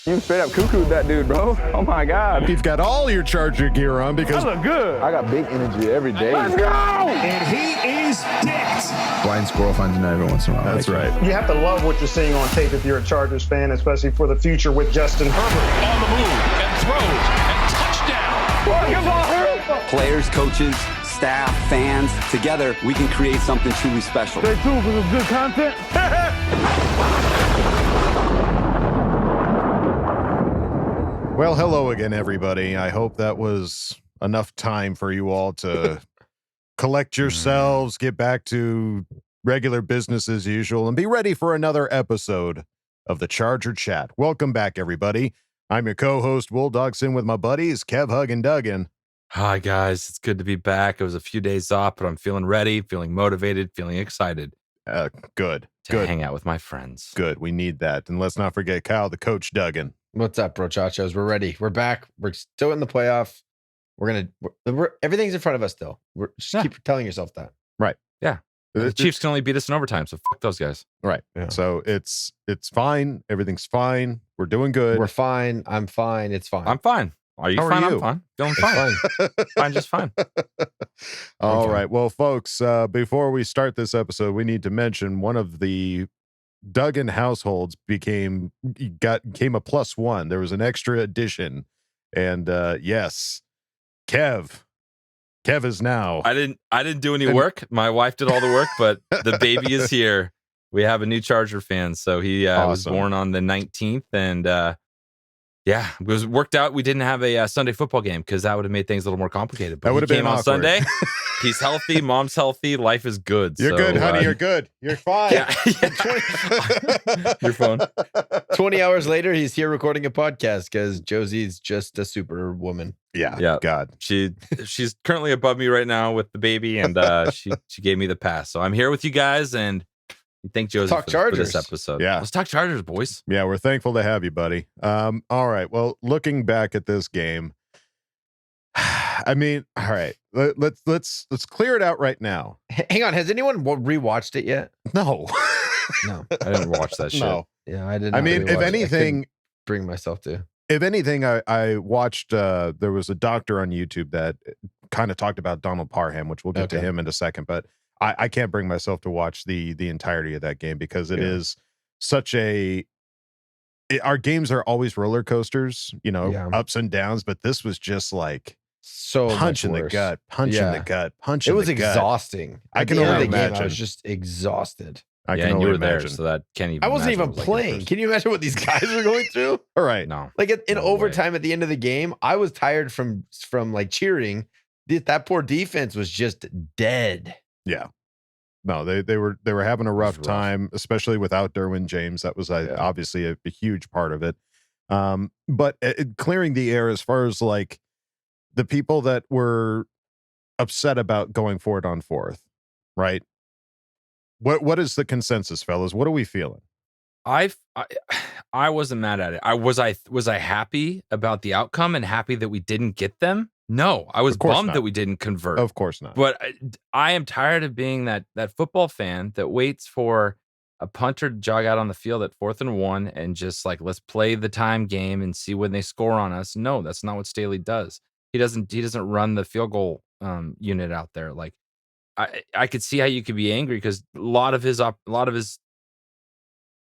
You straight up cuckooed that dude, bro. Oh my God. You've got all your Charger gear on because I look good. I got big energy every day. Let's go! And he is dicked. Blind squirrel finds a nut every once in a while. That's right. You have to love what you're seeing on tape if you're a Chargers fan, especially for the future with Justin Herbert. On the move and throws and touchdown. Players, coaches, staff, fans, together we can create something truly special. Stay tuned for some good content. Well, hello again, everybody. I hope that was enough time for you all to collect yourselves, get back to regular business as usual, and be ready for another episode of the Charger Chat. Welcome back, everybody. I'm your co-host, Will Dogson, with my buddies, Kev, Hug, and Duggan. Hi, guys. It's good to be back. It was a few days off, but I'm feeling ready, feeling motivated, feeling excited. Good. To hang out with my friends. Good. We need that. And let's not forget Kyle, the coach, Duggan. What's up, brochachos? We're ready. We're back. We're still in the playoff. We're everything's in front of us still. Keep telling yourself that. Right. Yeah. The Chiefs can only beat us in overtime, so fuck those guys. Right. Yeah. So it's fine. Everything's fine. We're doing good. We're fine. I'm fine. It's fine. I'm fine. Are you How are fine? you? I'm fine. Feeling fine. Fine, just fine. All right. Well, folks, before we start this episode, we need to mention one of the Duggan households became a +1. There was an extra addition. And yes, Kev is now. I didn't do any work. My wife did all the work, but the baby is here. We have a new Charger fan. So he was born on the 19th. And yeah, it was worked out. We didn't have a Sunday football game because that would have made things a little more complicated. But that would have been on awkward. Sunday. He's healthy. Mom's healthy. Life is good. You're good, honey. You're good. You're fine. Yeah. Your phone. 20 hours later, he's here recording a podcast because Josie's just a super woman. Yeah. God. She's currently above me right now with the baby, and she gave me the pass. So I'm here with you guys, and thank Josie for this episode. Yeah. Let's talk Chargers, boys. Yeah, we're thankful to have you, buddy. All right. Well, looking back at this game, I mean, all right. Let's clear it out right now. Hang on, has anyone rewatched it yet? No. No, I didn't watch that shit. No. Yeah, I didn't. I mean, if anything, bring myself to. If anything, I watched. There was a doctor on YouTube that kind of talked about Donald Parham, which we'll get to him in a second. But I can't bring myself to watch the entirety of that game because it is such our games are always roller coasters, ups and downs. But this was just like so punch in the gut, punch in the gut, punch in the gut. It was exhausting. I can only imagine. Game, I was just exhausted. I can and only you were imagine. there, so that can't even. I wasn't even playing. Can you imagine what these guys were going through? All right, no. Like in overtime at the end of the game, I was tired from like cheering. That poor defense was just dead. Yeah. No, they were having a rough time, especially without Derwin James. That was obviously a huge part of it. But clearing the air as far as like the people that were upset about going for it on fourth, right? What is the consensus, fellas? What are we feeling? I wasn't mad at it. Was I happy about the outcome and happy that we didn't get them? No, I was bummed that we didn't convert. Of course not. But I am tired of being that football fan that waits for a punter to jog out on the field at 4th and 1 and just like, let's play the time game and see when they score on us. No, that's not what Staley does. He doesn't run the field goal unit out there. Like I could see how you could be angry because a lot of his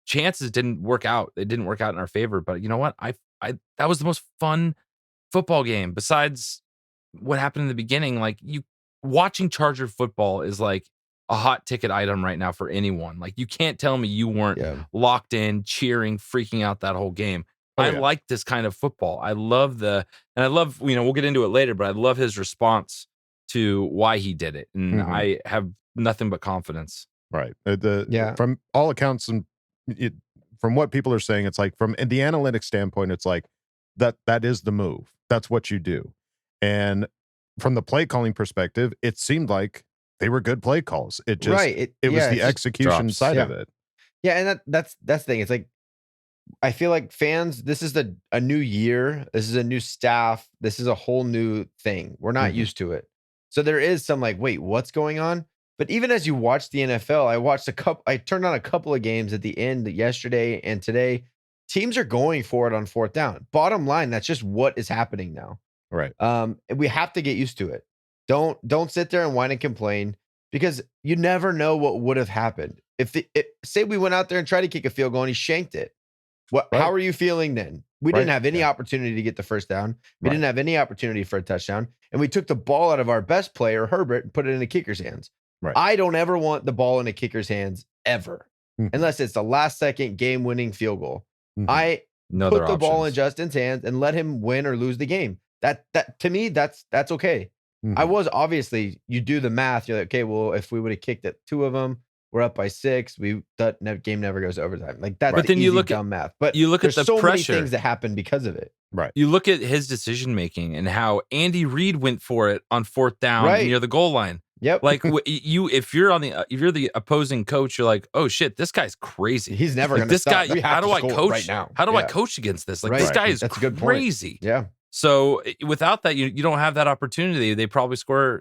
chances didn't work out. They didn't work out in our favor. But you know what? I that was the most fun football game besides what happened in the beginning. Like watching Charger football is like a hot ticket item right now for anyone. Like you can't tell me you weren't locked in, cheering, freaking out that whole game. I like this kind of football. I love we'll get into it later, but I love his response to why he did it. And I have nothing but confidence. Right. From all accounts and from what people are saying, it's like from the analytics standpoint, it's like that is the move. That's what you do. And from the play calling perspective, it seemed like they were good play calls. It just it was the execution side of it. Yeah, and that's the thing. It's like I feel like fans, this is a new year. This is a new staff. This is a whole new thing. We're not used to it. So there is some like, wait, what's going on? But even as you watch the NFL, I turned on a couple of games at the end yesterday and today. teams are going for it on fourth down. Bottom line, that's just what is happening now. Right. We have to get used to it. Don't sit there and whine and complain, because you never know what would have happened. Say we went out there and tried to kick a field goal and he shanked it. How are you feeling then? We didn't have any opportunity to get the first down. We didn't have any opportunity for a touchdown. And we took the ball out of our best player, Herbert, and put it in the kicker's hands. Right. I don't ever want the ball in a kicker's hands ever, unless it's the last second game-winning field goal. I put the ball in Justin's hands and let him win or lose the game. That to me, that's okay. I was obviously, you do the math. You're like, okay, well, if we would have kicked at 2 of them, we're up by 6. That game never goes to overtime. Like that's but then easy, you look dumb math. But you look at the so pressure. many things that happen because of it. Right. You look at his decision making and how Andy Reid went for it on fourth down near the goal line. Yep. Like if you're the opposing coach, you're like, oh shit, this guy's crazy. He's never like, going to stop. Guy. How do I coach right now? How do I coach against this? Like this guy is That's a good crazy. Point. Yeah. So without that, you don't have that opportunity. They probably score,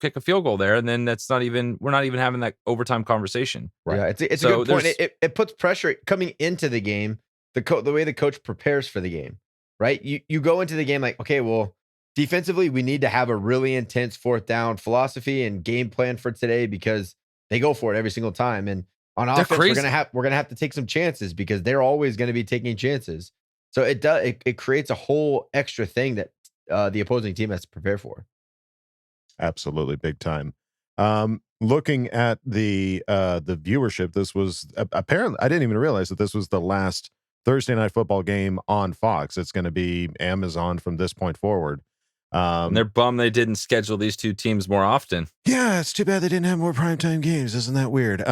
kick a field goal there, and then we're not even having that overtime conversation. Right. Yeah, it's a good point. It puts pressure coming into the game. The way the coach prepares for the game, right? You go into the game like, okay, well, defensively, we need to have a really intense fourth down philosophy and game plan for today, because they go for it every single time. And on offense, we're gonna have to take some chances, because they're always going to be taking chances. So it creates a whole extra thing that the opposing team has to prepare for. Absolutely, big time. Looking at the viewership, this was apparently, I didn't even realize that this was the last Thursday Night Football game on Fox. It's going to be Amazon from this point forward. And they're bummed they didn't schedule these two teams more often. Yeah, it's too bad they didn't have more primetime games. Isn't that weird?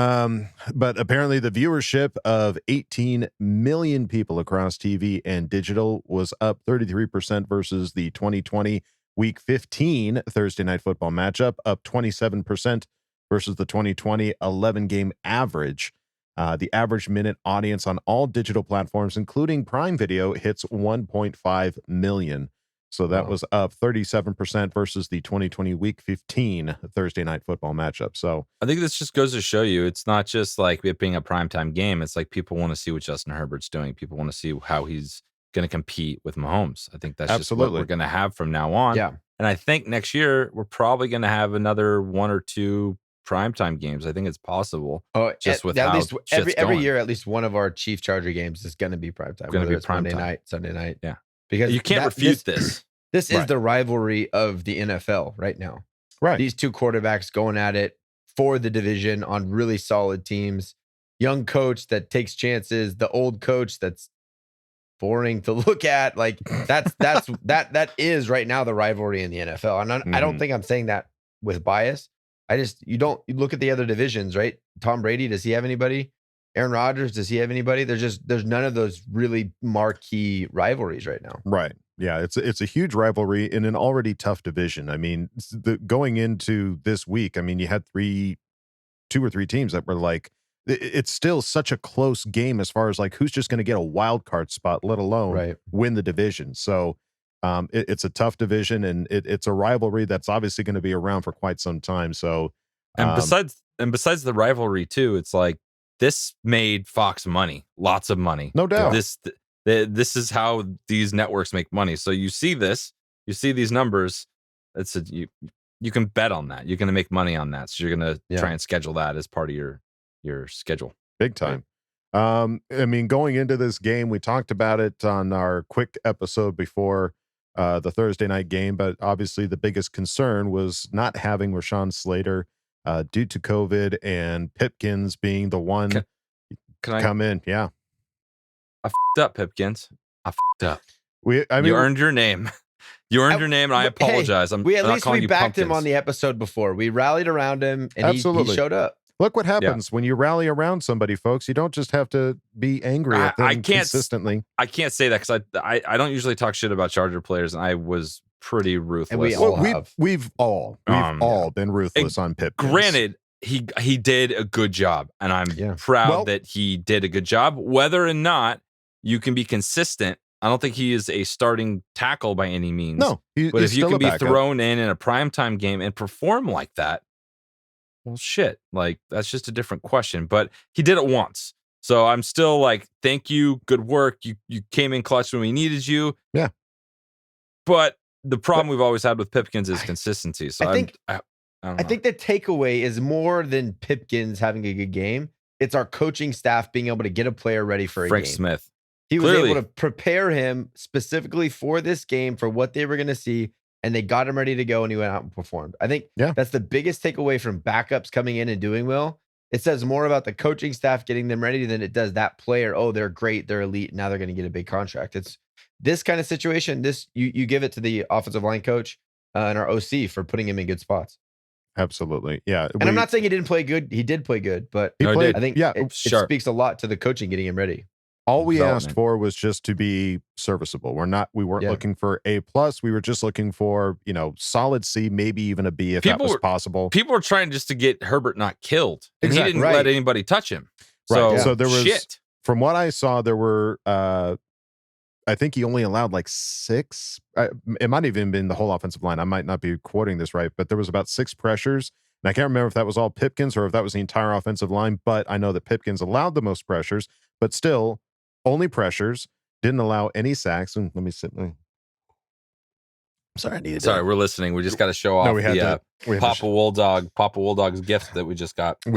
But apparently the viewership of 18 million people across TV and digital was up 33% versus the 2020 Week 15 Thursday Night Football matchup, up 27% versus the 2020 11-game average. The average minute audience on all digital platforms, including Prime Video, hits 1.5 million. So that was up 37% versus the 2020 Week 15 Thursday Night Football matchup. So I think this just goes to show you, it's not just like it being a primetime game. It's like people want to see what Justin Herbert's doing. People want to see how he's going to compete with Mahomes. I think that's just what we're going to have from now on. Yeah. And I think next year we're probably going to have another 1 or 2 primetime games. I think it's possible. Oh, just with at how least every year, at least one of our Chief Charger games is going to be primetime. Going to be Monday night, Sunday night. Yeah, because you can't refute this. This is the rivalry of the NFL right now. Right, these two quarterbacks going at it for the division on really solid teams. Young coach that takes chances. The old coach that's boring to look at. Like that is right now the rivalry in the NFL. And I don't think I'm saying that with bias. You look at the other divisions, right? Tom Brady, does he have anybody? Aaron Rodgers, does he have anybody? There's none of those really marquee rivalries right now. Right. Yeah, it's a huge rivalry in an already tough division. I mean, going into this week, I mean, you had 2 or 3 teams that were like, it's still such a close game as far as like who's just going to get a wild card spot, let alone win the division. So it's a tough division, and it's a rivalry that's obviously going to be around for quite some time. So, and besides the rivalry too, it's like this made Fox money, lots of money, no doubt. This is how these networks make money. So you see these numbers. You can bet on that. You're going to make money on that. So you're going to try and schedule that as part of your schedule. Big time. I mean, going into this game, we talked about it on our quick episode before the Thursday night game, but obviously the biggest concern was not having Rashawn Slater due to COVID, and Pipkins being the one can come in. Yeah. I f***ed up, Pipkins. I f***ed up. You earned your name. You earned your name, and I apologize. At least we backed him on the episode before. We rallied around him, and he showed up. Look what happens when you rally around somebody, folks. You don't just have to be angry at them consistently. I can't say that because I don't usually talk shit about Charger players, and I was pretty ruthless. And we've all been ruthless on Pip. Granted, he did a good job, and I'm proud that he did a good job. Whether or not you can be consistent, I don't think he is a starting tackle by any means. No, but if you can be thrown in a primetime game and perform like that, well, shit, like that's just a different question. But he did it once, So I'm still like, thank you, good work. You came in clutch when we needed you. Yeah. But the problem we've always had with Pipkins is consistency. So I think I don't I know. think the takeaway is more than Pipkins having a good game. It's our coaching staff being able to get a player ready for a Frank game. Smith. He was Clearly. able to prepare him specifically for this game, for what they were going to see, and they got him ready to go, and he went out and performed. I think that's the biggest takeaway from backups coming in and doing well. It says more about the coaching staff getting them ready than it does that player. Oh, they're great, they're elite, now they're going to get a big contract. It's this kind of situation. This you give it to the offensive line coach and our OC for putting him in good spots. Absolutely. Yeah. And I'm not saying he didn't play good. He did play good, but He played, I think it speaks a lot to the coaching getting him ready. All we asked for was just to be serviceable. We weren't looking for A+. We were just looking for, solid C, maybe even a B if that was possible. People were trying just to get Herbert not killed. And he didn't Right. let anybody touch him. Right. So, So there was, shit. from what I saw, there were, I think he only allowed like 6. It might have even been the whole offensive line. I might not be quoting this right, but there was about 6 pressures. And I can't remember if that was all Pipkins or if that was the entire offensive line, but I know that Pipkins allowed the most pressures, but still only pressures, didn't allow any sacks. And let me sit. Sorry, I needed Sorry, we're listening. We just got to show off the Papa Wolldog's gift that we just got in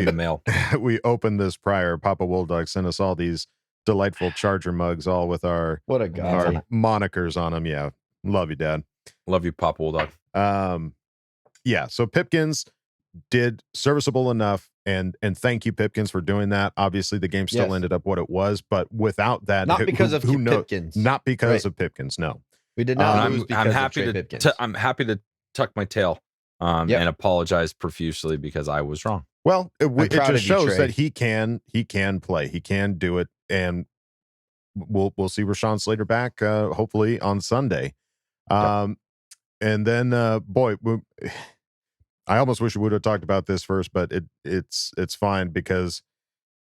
the mail. We opened this prior. Papa Wolldog sent us all these delightful Charger mugs, all with our monikers on them. Yeah, love you, Dad. Love you, Papa Wolldog. Yeah. So Pipkins did serviceable enough, and thank you, Pipkins, for doing that. Obviously, the game still ended up what it was, but without that, not because of Pipkins, not because of Pipkins. No, we did not lose because I'm happy of Trey Pipkins. I'm happy to tuck my tail and apologize profusely because I was wrong. Well, it just shows that he can play, he can do it, and we'll see Rashawn Slater back hopefully on Sunday. And then I almost wish we would have talked about this first, but it's fine, because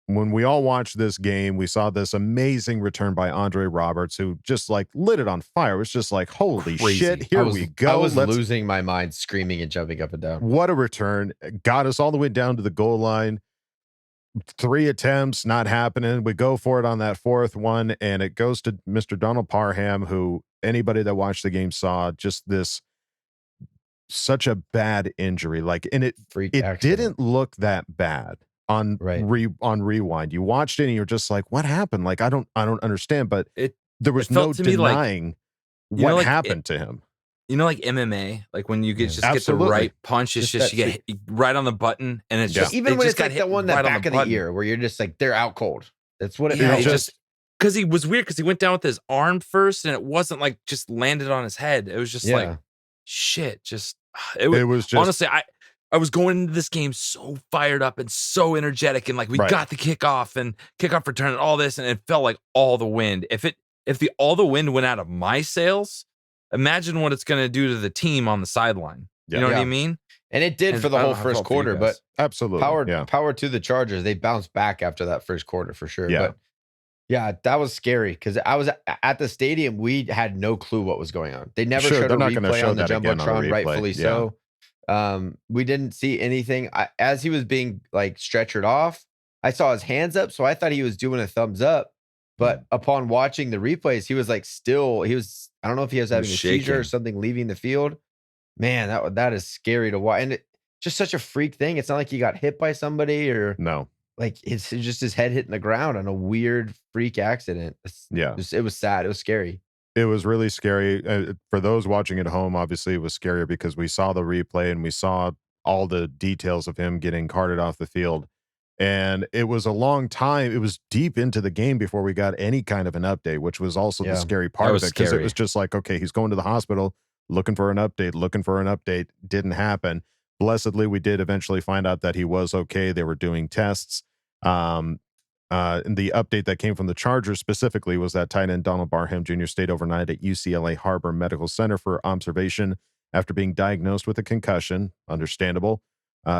when we all watched this game, we saw this amazing return by Andre Roberts, who just like lit it on fire. It was just like, holy shit, here we go. I was losing my mind, screaming and jumping up and down. What a return. Got us all the way down to the goal line. 3 attempts, not happening. We go for it on that 4th one, and it goes to Mr. Donald Parham, who anybody that watched the game saw just such a bad injury. Like, and it didn't look that bad on rewind. You watched it and you're just like, what happened? Like, I don't understand, but there was no denying what happened to him. You know, like MMA, like when you get the right punch, it's just you get right on the button, and it's just even when it's like the one that back of the ear where you're just like, they're out cold. That's what it feels. Just because he was weird, because he went down with his arm first, and it wasn't like just landed on his head. It was just like shit. Just it was just, honestly, I was going into this game so fired up and so energetic, and like we got the kickoff return and all this, and it felt like all the wind. If all the wind went out of my sails, imagine what it's going to do to the team on the sideline. You know what I mean? And it did for the whole first quarter, but absolutely power to the Chargers. They bounced back after that first quarter for sure. Yeah. But yeah, that was scary, because I was at the stadium. We had no clue what was going on. They never showed a replay on the Jumbotron, rightfully so. We didn't see anything. As he was being like stretchered off, I saw his hands up, so I thought he was doing a thumbs up. But upon watching the replays, he was like I don't know if he was having a seizure or something leaving the field. Man, that is scary to watch. And just such a freak thing. It's not like he got hit by somebody or like it's just his head hitting the ground on a weird freak accident. It was sad. It was scary. It was really scary. For those watching at home, obviously it was scarier because we saw the replay and we saw all the details of him getting carted off the field. And it was a long time. It was deep into the game before we got any kind of an update, which was also the scary part of it, because it was just like, okay, he's going to the hospital looking for an update. Didn't happen. Blessedly, we did eventually find out that he was okay. They were doing tests. And the update that came from the Chargers specifically was that tight end Donald Parham Jr. stayed overnight at UCLA Harbor Medical Center for observation after being diagnosed with a concussion. Understandable.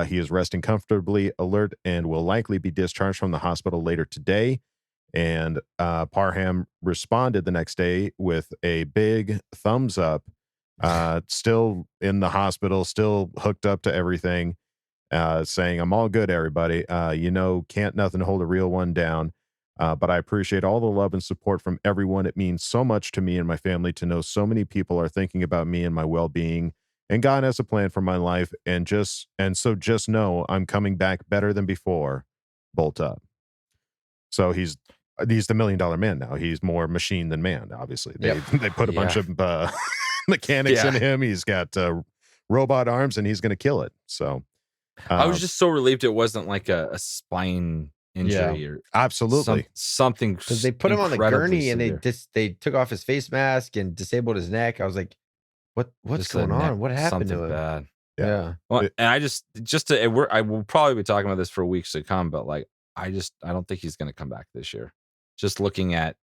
He is resting comfortably, alert, and will likely be discharged from the hospital later today. And Parham responded the next day with a big thumbs up, still in the hospital, still hooked up to everything. saying, I'm all good, everybody. Can't nothing hold a real one down. But I appreciate all the love and support from everyone. It means so much to me and my family to know so many people are thinking about me and my well-being, and God has a plan for my life. So just know I'm coming back better than before. Bolt up. So he's the $1 million man now. He's more machine than man. Obviously, they put a bunch of mechanics in him. He's got robot arms, and he's going to kill it. So I was just so relieved it wasn't like a spine injury or absolutely something, because they put him on the gurney severe. and they took off his face mask and disabled his neck. I was like, what's Just going on? What happened something to him? bad. Yeah. Well, and I will probably be talking about this for weeks to come, but like I don't think he's going to come back this year. Just looking at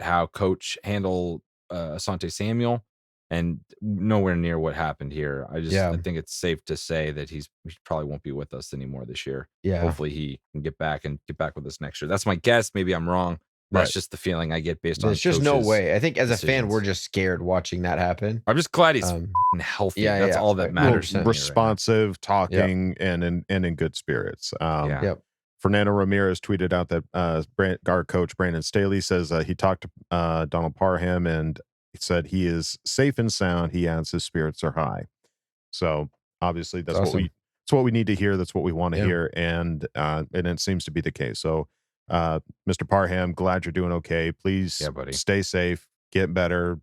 how coach handled Asante Samuel, and nowhere near what happened here. I think it's safe to say that he probably won't be with us anymore this year. Yeah. Hopefully he can get back with us next year. That's my guess. Maybe I'm wrong. That's just the feeling I get based on. There's just no way. I think as a fan, we're just scared watching that happen. I'm just glad he's healthy. Yeah, that's all that matters. Responsive, talking, and in good spirits. Fernando Ramirez tweeted out that our coach Brandon Staley says he talked to Donald Parham, and he said he is safe and sound. He adds his spirits are high. So obviously that's awesome. What we need to hear. That's what we want to hear, and it seems to be the case. So Mr. Parham, glad you're doing okay. Please stay safe, get better,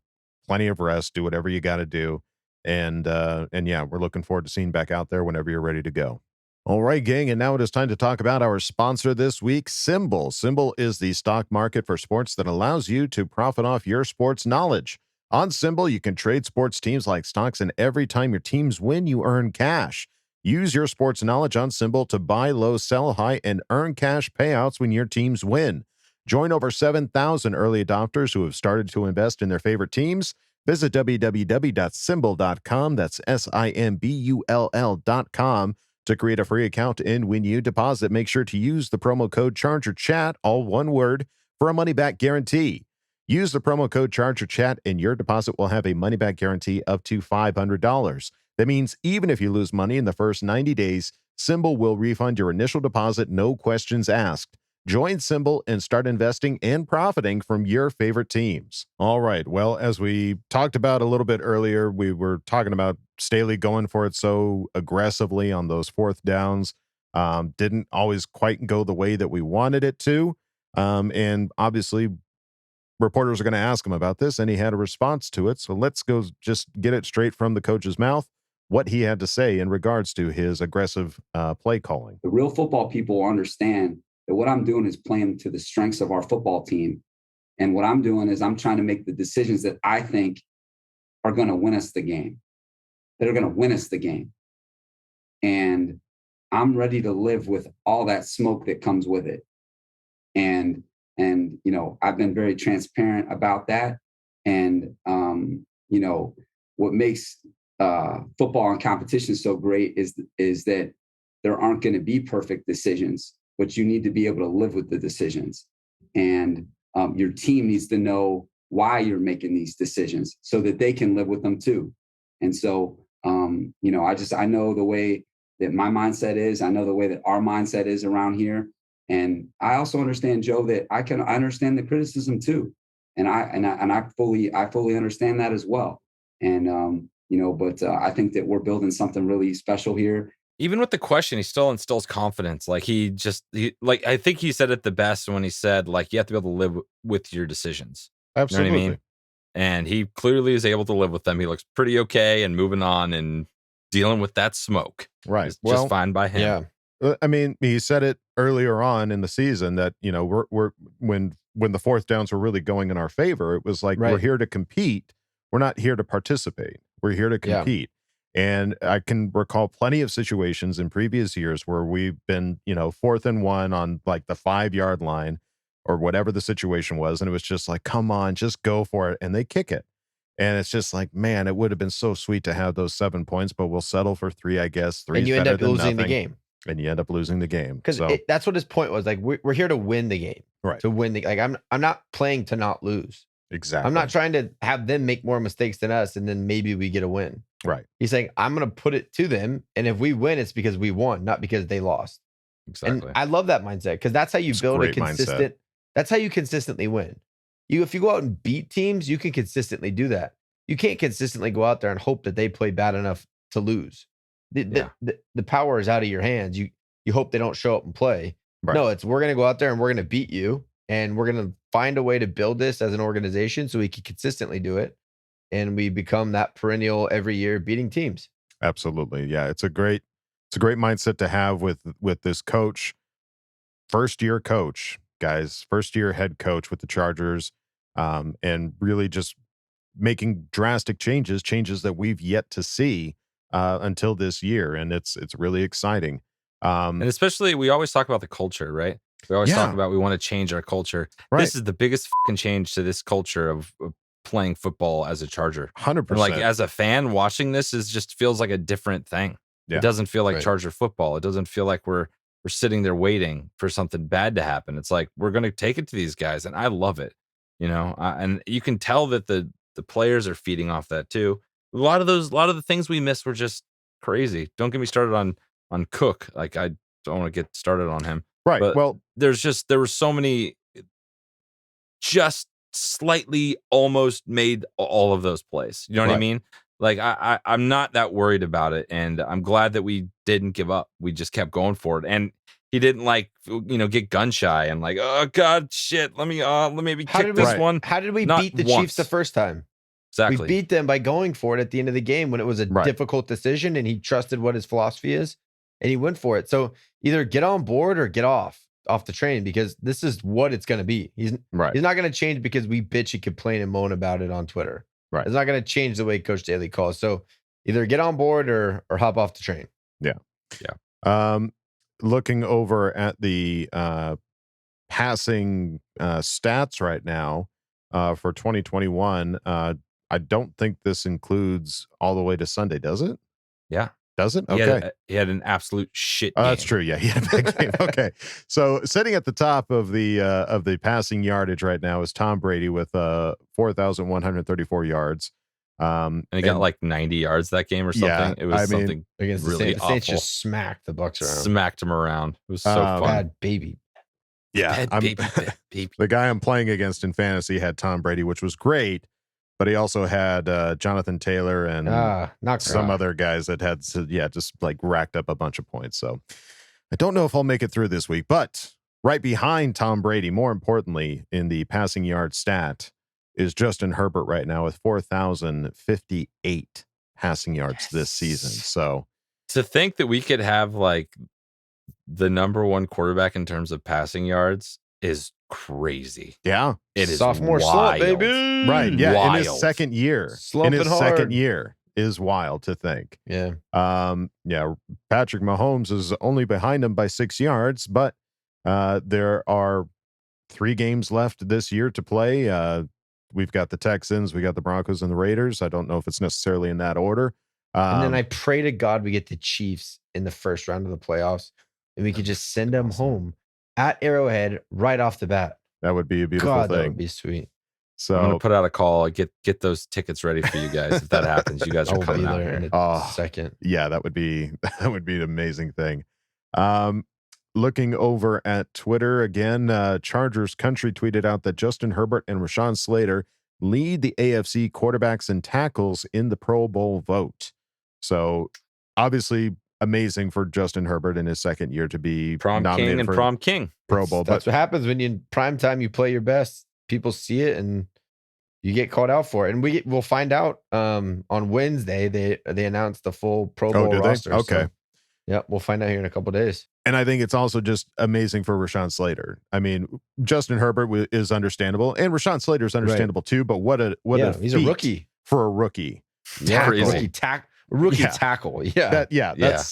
plenty of rest, do whatever you got to do, and we're looking forward to seeing back out there whenever you're ready to go. All right, gang, and now it is time to talk about our sponsor this week, Symbol. Symbol is the stock market for sports that allows you to profit off your sports knowledge. On Symbol, you can trade sports teams like stocks, and every time your teams win, you earn cash. Use your sports knowledge on Symbol to buy low, sell high, and earn cash payouts when your teams win. Join over 7,000 early adopters who have started to invest in their favorite teams. Visit www.symbol.com. That's SIMBULL.com. To create a free account, and when you deposit, make sure to use the promo code ChargerChat, all one word, for a money-back guarantee. Use the promo code ChargerChat, and your deposit will have a money-back guarantee up to $500. That means even if you lose money in the first 90 days, Symbol will refund your initial deposit, no questions asked. Join Symbol and start investing and profiting from your favorite teams. All right. Well, as we talked about a little bit earlier, we were talking about Staley going for it so aggressively on those fourth downs. Didn't always quite go the way that we wanted it to. And obviously, reporters are going to ask him about this, and he had a response to it. So let's go just get it straight from the coach's mouth, what he had to say in regards to his aggressive play calling. The real football people understand that what I'm doing is playing to the strengths of our football team. And what I'm doing is I'm trying to make the decisions that I think are going to win us the game, that are going to win us the game. And I'm ready to live with all that smoke that comes with it. And I've been very transparent about that. And, what makes football and competition so great is that there aren't going to be perfect decisions, but you need to be able to live with the decisions. And your team needs to know why you're making these decisions so that they can live with them too. And so, I know the way that my mindset is. I know the way that our mindset is around here. And I also understand, Joe, that I understand the criticism too. And I fully understand that as well. And, but I think that we're building something really special here. Even with the question, he still instills confidence. Like I think he said it the best when he said, like, you have to be able to live with your decisions. Absolutely. You know what I mean? And he clearly is able to live with them. He looks pretty okay and moving on and dealing with that smoke. Right. It's just fine by him. Yeah. I mean, he said it earlier on in the season that, we're when the fourth downs were really going in our favor, it was like, we're here to compete. We're not here to participate. We're here to compete. Yeah. And I can recall plenty of situations in previous years where we've been, 4th and 1 on like the 5-yard line or whatever the situation was. And it was just like, come on, just go for it. And they kick it. And it's just like, man, it would have been so sweet to have those 7 points, but well settle for 3, I guess. 3 and you end up losing the game. And you end up losing the game. Because that's what his point was. Like, we're here to win the game. Right. To win I'm not playing to not lose. Exactly. I'm not trying to have them make more mistakes than us and then maybe we get a win. Right. He's saying, I'm going to put it to them. And if we win, it's because we won, not because they lost. Exactly. And I love that mindset because that's how you It's a build a great consistent. mindset. That's how you consistently win. If you go out and beat teams, you can consistently do that. You can't consistently go out there and hope that they play bad enough to lose. The power is out of your hands. You hope they don't show up and play. Right. No, we're going to go out there and we're going to beat you, and we're going to find a way to build this as an organization so we can consistently do it, and we become that perennial every year beating teams. Absolutely. Yeah, it's a great mindset to have with this coach, first year coach, guys, first year head coach with the Chargers, and really just making drastic changes that we've yet to see until this year, and it's really exciting. And especially, we always talk about the culture, right? We always talk about we want to change our culture. Right. This is the biggest fucking change to this culture of playing football as a Charger. 100%. Like, as a fan watching this, just feels like a different thing. Yeah. It doesn't feel like Right. Charger football. It doesn't feel like we're sitting there waiting for something bad to happen. It's like, we're going to take it to these guys, and I love it. And you can tell that the players are feeding off that too. A lot of the things we missed were just crazy. Don't get me started on Cook. Like, I don't want to get started on him. Right. But Well, there were so many just slightly almost made all of those plays. You know what I Right. mean? Like, I'm not that worried about it, and I'm glad that we didn't give up. We just kept going for it, and he didn't get gun shy and like, oh God, shit, let me maybe kick this one. How did we Not beat the once. Chiefs the first time? Exactly. We beat them by going for it at the end of the game when it was a difficult decision, and he trusted what his philosophy is, and he went for it. So either get on board or get off the train, because this is what it's going to be. He's not going to change because we bitch and complain and moan about it on Twitter. Right. It's not going to change the way Coach Staley calls. So either get on board or hop off the train. Yeah. Looking over at the passing stats right now for 2021, I don't think this includes all the way to Sunday, does it? Yeah. Does it? He Okay. He had an absolute shit game. That's true. Yeah, he had a big game. Okay. So sitting at the top of the passing yardage right now is Tom Brady with 4,134 yards. And he got like 90 yards that game or something. Yeah, It was I mean, something Against really the Saints awful. just smacked the Bucks around. Smacked him around. It was so fun. Bad baby. Yeah. Bad baby. The guy I'm playing against in fantasy had Tom Brady, which was great, but he also had Jonathan Taylor and not some other guys that had, just like racked up a bunch of points. So I don't know if I'll make it through this week, but right behind Tom Brady, more importantly, in the passing yard stat, is Justin Herbert right now with 4,058 passing yards this season. So to think that we could have like the number one quarterback in terms of passing yards is crazy. yeah, It is sophomore slump, wild. baby. right. Yeah. In his Wild. second year, Slumping hard. second year is wild to think. Yeah. Patrick Mahomes is only behind him by 6 yards, but there are 3 games left this year to play. We've got the Texans, we got the Broncos, and the Raiders. I don't know if it's necessarily in that order. And then I pray to God we get the Chiefs in the first round of the playoffs, and we could just send them home at Arrowhead right off the bat. that would be a beautiful God, that thing. would be sweet. So I'm gonna put out a call. Get those tickets ready for you guys. If that happens, you guys are I'll be coming out there in here. a second. yeah, that would be an amazing thing. Looking over at Twitter again, Chargers Country tweeted out that Justin Herbert and Rashawn Slater lead the AFC quarterbacks and tackles in the Pro Bowl vote. So obviously amazing for Justin Herbert in his second year to be Prom nominated king and for prom king. Pro Bowl. That's what happens when you in prime time you play your best. People see it and you get called out for it. And we'll find out on Wednesday. They announced the full Pro Bowl do they? roster. Okay. So, yeah, we'll find out here in a couple days. And I think it's also just amazing for Rashawn Slater. I mean, Justin Herbert is understandable, and Rashawn Slater is understandable too. But what a He's a feat rookie for a rookie. Yeah, Crazy. rookie Yeah. tackle. Yeah,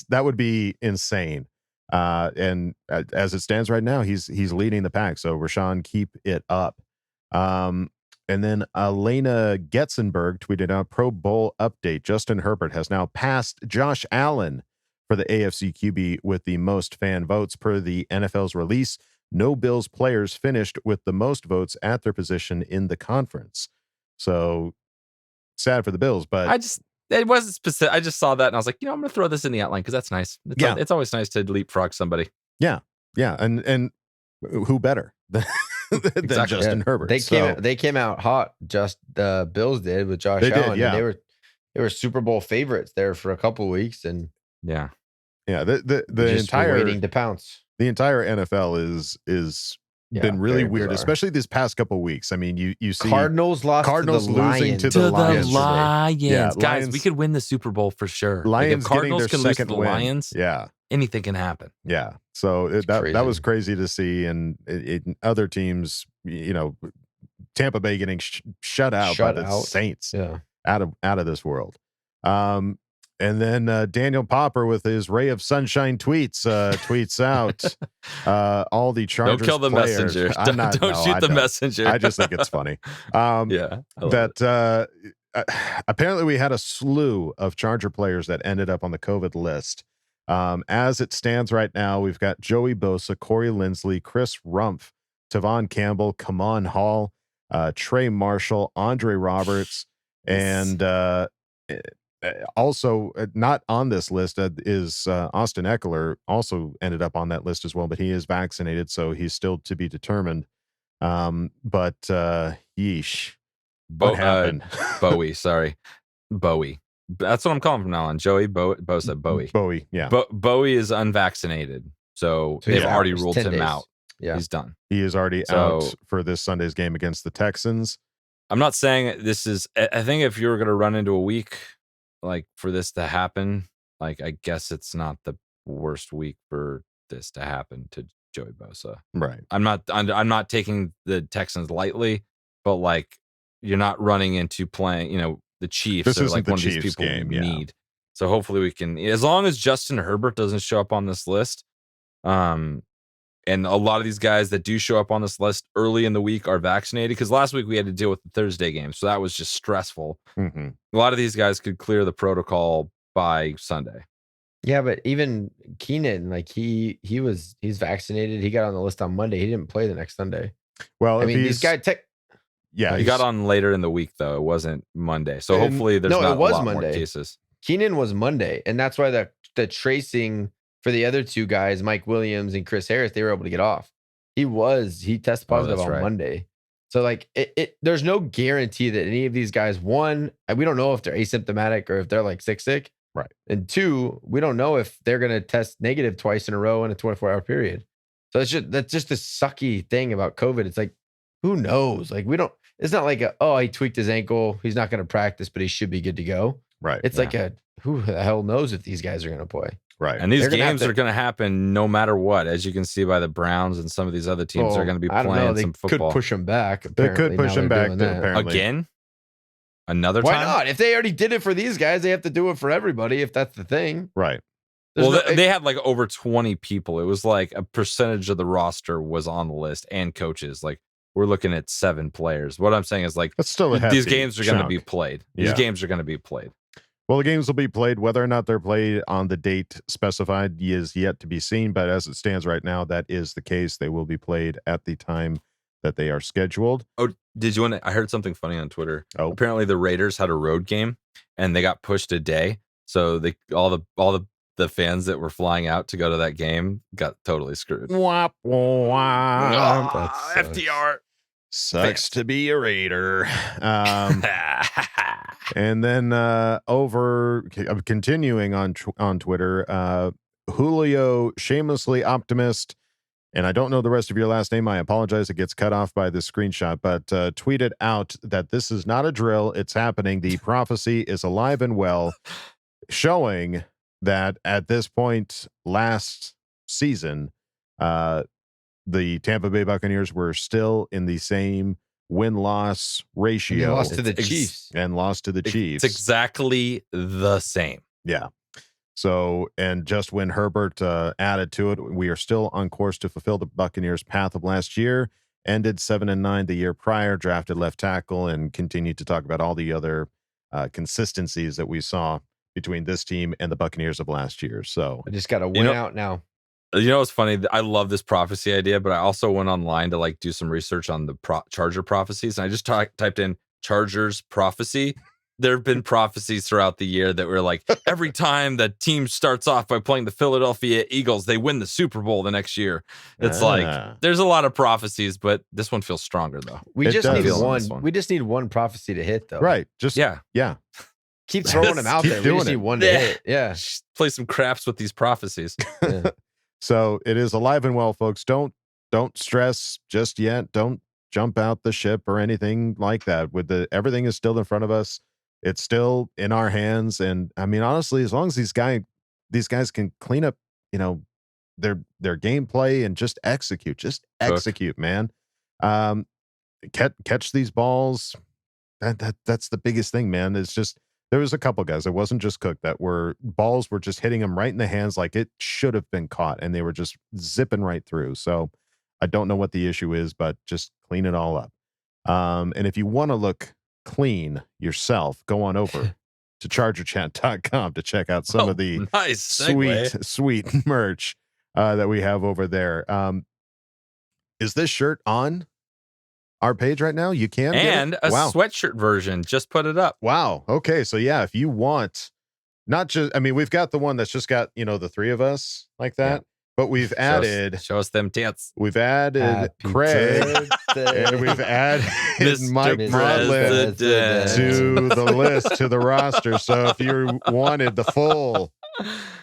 That would be insane. And as it stands right now, he's leading the pack. So Rashawn, keep it up. And then Elena Getzenberg tweeted out Pro Bowl update. Justin Herbert has now passed Josh Allen for the AFC QB with the most fan votes per the NFL's release. No Bills players finished with the most votes at their position in the conference. So sad for the Bills, but It wasn't specific. I just saw that and I was like, I'm going to throw this in the outline because that's nice. It's always nice to leapfrog somebody. Yeah, and who better than Justin Herbert? They came out hot. Just the Bills did with Josh Allen. Yeah. And they were Super Bowl favorites there for a couple of weeks, and the entire waiting to pounce. The entire NFL is been really weird, especially this past couple of weeks. I mean, you see Cardinals losing to the Lions. Yeah, guys, we could win the Super Bowl for sure. Lions if Cardinals getting their can lose to second the win. Lions, anything can happen. Yeah, so that was crazy to see, and other teams, Tampa Bay getting shut out by the Saints, out of this world. And then Daniel Popper with his ray of sunshine tweets out all the Chargers Don't kill the players. messenger. Don't shoot the messenger. I just think it's funny. Apparently we had a slew of Charger players that ended up on the COVID list. As it stands right now, we've got Joey Bosa, Corey Linsley, Chris Rumpf, Tavon Campbell, Kamon Hall, Trey Marshall, Andre Roberts, and also not on this list is Austin Eckler. Also ended up on that list as well, but he is vaccinated, so he's still to be determined. But yeesh, what happened? Bowie. That's what I'm calling from now on. Joey Bosa. Bowie. Yeah. Bowie is unvaccinated, so they've already ruled him out. Yeah, he's done. He is already out for this Sunday's game against the Texans. I'm not saying this is. I think if you were going to run into a week like for this to happen, like I guess it's not the worst week for this to happen to Joey Bosa. Right. I'm not taking the Texans lightly, but like you're not running into playing, the Chiefs this are isn't like the one Chiefs of these people game, we need. So hopefully we can, as long as Justin Herbert doesn't show up on this list, and a lot of these guys that do show up on this list early in the week are vaccinated, because last week we had to deal with the Thursday game, so that was just stressful. Mm-hmm. A lot of these guys could clear the protocol by Sunday. Yeah, but even Keenan, like he's vaccinated. He got on the list on Monday. He didn't play the next Sunday. Well, I mean, these guys he got on later in the week though. It wasn't Monday, so hopefully there's not a lot more cases. Keenan was Monday, and that's why the tracing for the other two guys, Mike Williams and Chris Harris, they were able to get off. He tested positive on Monday. So like there's no guarantee that any of these guys, one, we don't know if they're asymptomatic or if they're like sick. Right. And two, we don't know if they're going to test negative twice in a row in a 24-hour period. So that's just the sucky thing about COVID. It's like, who knows? Like it's not like he tweaked his ankle. He's not going to practice, but he should be good to go. Right. It's like who the hell knows if these guys are going to play. Right. And these games are going to happen no matter what, as you can see by the Browns and some of these other teams are going to be playing some football. Could push them back. They could push them back apparently. Again? Another time? Why time? not? If they already did it for these guys, they have to do it for everybody if that's the thing. Right. They had like over 20 people. It was like a percentage of the roster was on the list and coaches. Like we're looking at 7 players. What I'm saying is like that's still these games are going to be played. These games are going to be played. Well, the games will be played. Whether or not they're played on the date specified is yet to be seen. But as it stands right now, that is the case. They will be played at the time that they are scheduled. Oh, did you want to? I heard something funny on Twitter. Oh, apparently the Raiders had a road game and they got pushed a day. So all the fans that were flying out to go to that game got totally screwed. Wop, wop. FDR. Sucks to be a Raider. And then continuing on Twitter, Julio Shamelessly Optimist, and I don't know the rest of your last name. I apologize. It gets cut off by this screenshot, but tweeted out that this is not a drill. It's happening. The prophecy is alive and well, showing that at this point last season, the Tampa Bay Buccaneers were still in the same win-loss ratio. And lost to the Chiefs. It's exactly the same. Yeah. So, and just when Herbert added to it, we are still on course to fulfill the Buccaneers' path of last year. Ended 7-9 the year prior, drafted left tackle, and continued to talk about all the other consistencies that we saw between this team and the Buccaneers of last year. So I just got to win out now. You know what's funny? I love this prophecy idea, but I also went online to like do some research on the Charger prophecies, and I just typed in Chargers prophecy, there have been prophecies throughout the year that were like, every time the team starts off by playing the Philadelphia Eagles, they win the Super Bowl the next year. It's like there's a lot of prophecies, but this one feels stronger though. We It just does. need Feel on one. this one. We just need one prophecy to hit, though. Right. Just Yeah. Keep throwing them out Keep there. We doing just it. need one to Yeah. hit. Yeah. Just play some craps with these prophecies. Yeah. So it is alive and well, folks. Don't stress just yet. Don't jump out the ship or anything like that. Everything is still in front of us. It's still in our hands. And I mean, honestly, as long as these guys can clean up, their gameplay and just execute, man. Catch these balls. That's the biggest thing, man. It's just, there was a couple guys, it wasn't just Cook, balls were just hitting them right in the hands like it should have been caught, and they were just zipping right through. So I don't know what the issue is, but just clean it all up. And if you want to look clean yourself, go on over to chargerchat.com to check out some of the nice segue. sweet merch that we have over there. Is this shirt on our page right now? You can And get it? a sweatshirt version. Just put it up. Wow. Okay. So yeah, if you want, not just, I mean, we've got the one that's just got, the three of us like that, but we've added, Show us them tits. we've added Happy Craig, birthday. and we've added Mr. Mike Modlin President. to the list, to the roster. So if you wanted the full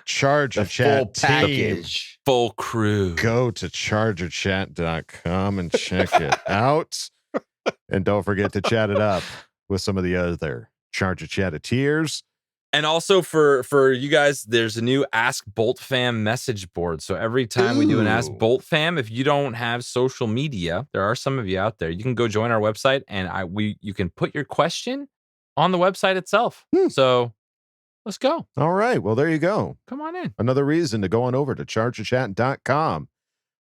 Charger The Chat full team, package. Full crew. go to chargerchat.com and check it out. And don't forget to chat it up with some of the other Charger Chatteteers. And also for you guys, there's a new Ask Boltfam message board. So every time we do an Ask Ooh. Boltfam, if you don't have social media, there are some of you out there, you can go join our website and you can put your question on the website itself. So let's go. All right. Well, there you go. Come on in. Another reason to go on over to chargerchat.com.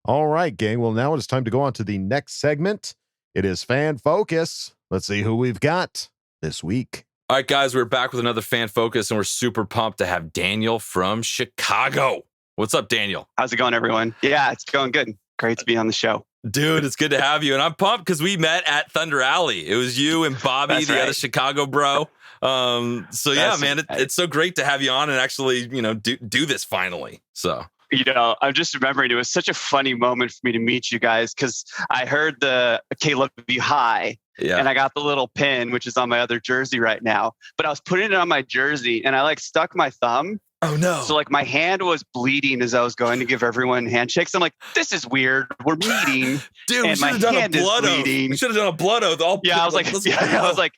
All right, gang. Well, now it's time to go on to the next segment. It is Fan Focus. Let's see who we've got this week. All right, guys, we're back with another Fan Focus, and we're super pumped to have Daniel from Chicago. What's up, Daniel? How's it going, everyone? Yeah, it's going good. Great to be on the show. Dude, it's good to have you. And I'm pumped because we met at Thunder Alley. It was you and Bobby, That's the right. other Chicago bro. So yeah, That's man, right. it's so great to have you on and actually, do this finally. So I'm just remembering it was such a funny moment for me to meet you guys because I heard the Caleb you high. yeah. And I got the little pin, which is on my other jersey right now. But I was putting it on my jersey and I stuck my thumb. Oh no. So my hand was bleeding as I was going to give everyone handshakes. I'm like, this is weird. We're meeting. Dude, we and should my have done a hand is blood oath. bleeding. We should have done a blood oath. Yeah, I was let's go. I was like,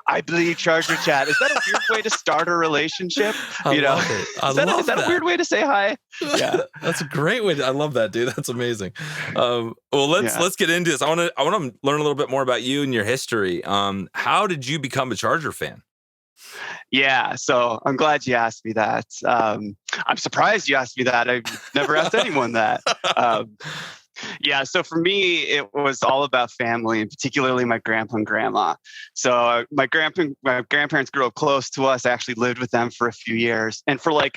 I bleed Charger Chat. Is that a weird way to start a relationship? I love it. I Is that, love is that a weird way to say hi? Yeah. That's a great way. I love that, dude. That's amazing. Well, let's get into this. I want to learn a little bit more about you and your history. How did you become a Charger fan? Yeah, so I'm glad you asked me that. I'm surprised you asked me that. I've never asked anyone that. Yeah, so for me, it was all about family, and particularly my grandpa and grandma. So my grandparents grew up close to us. I actually lived with them for a few years. And for a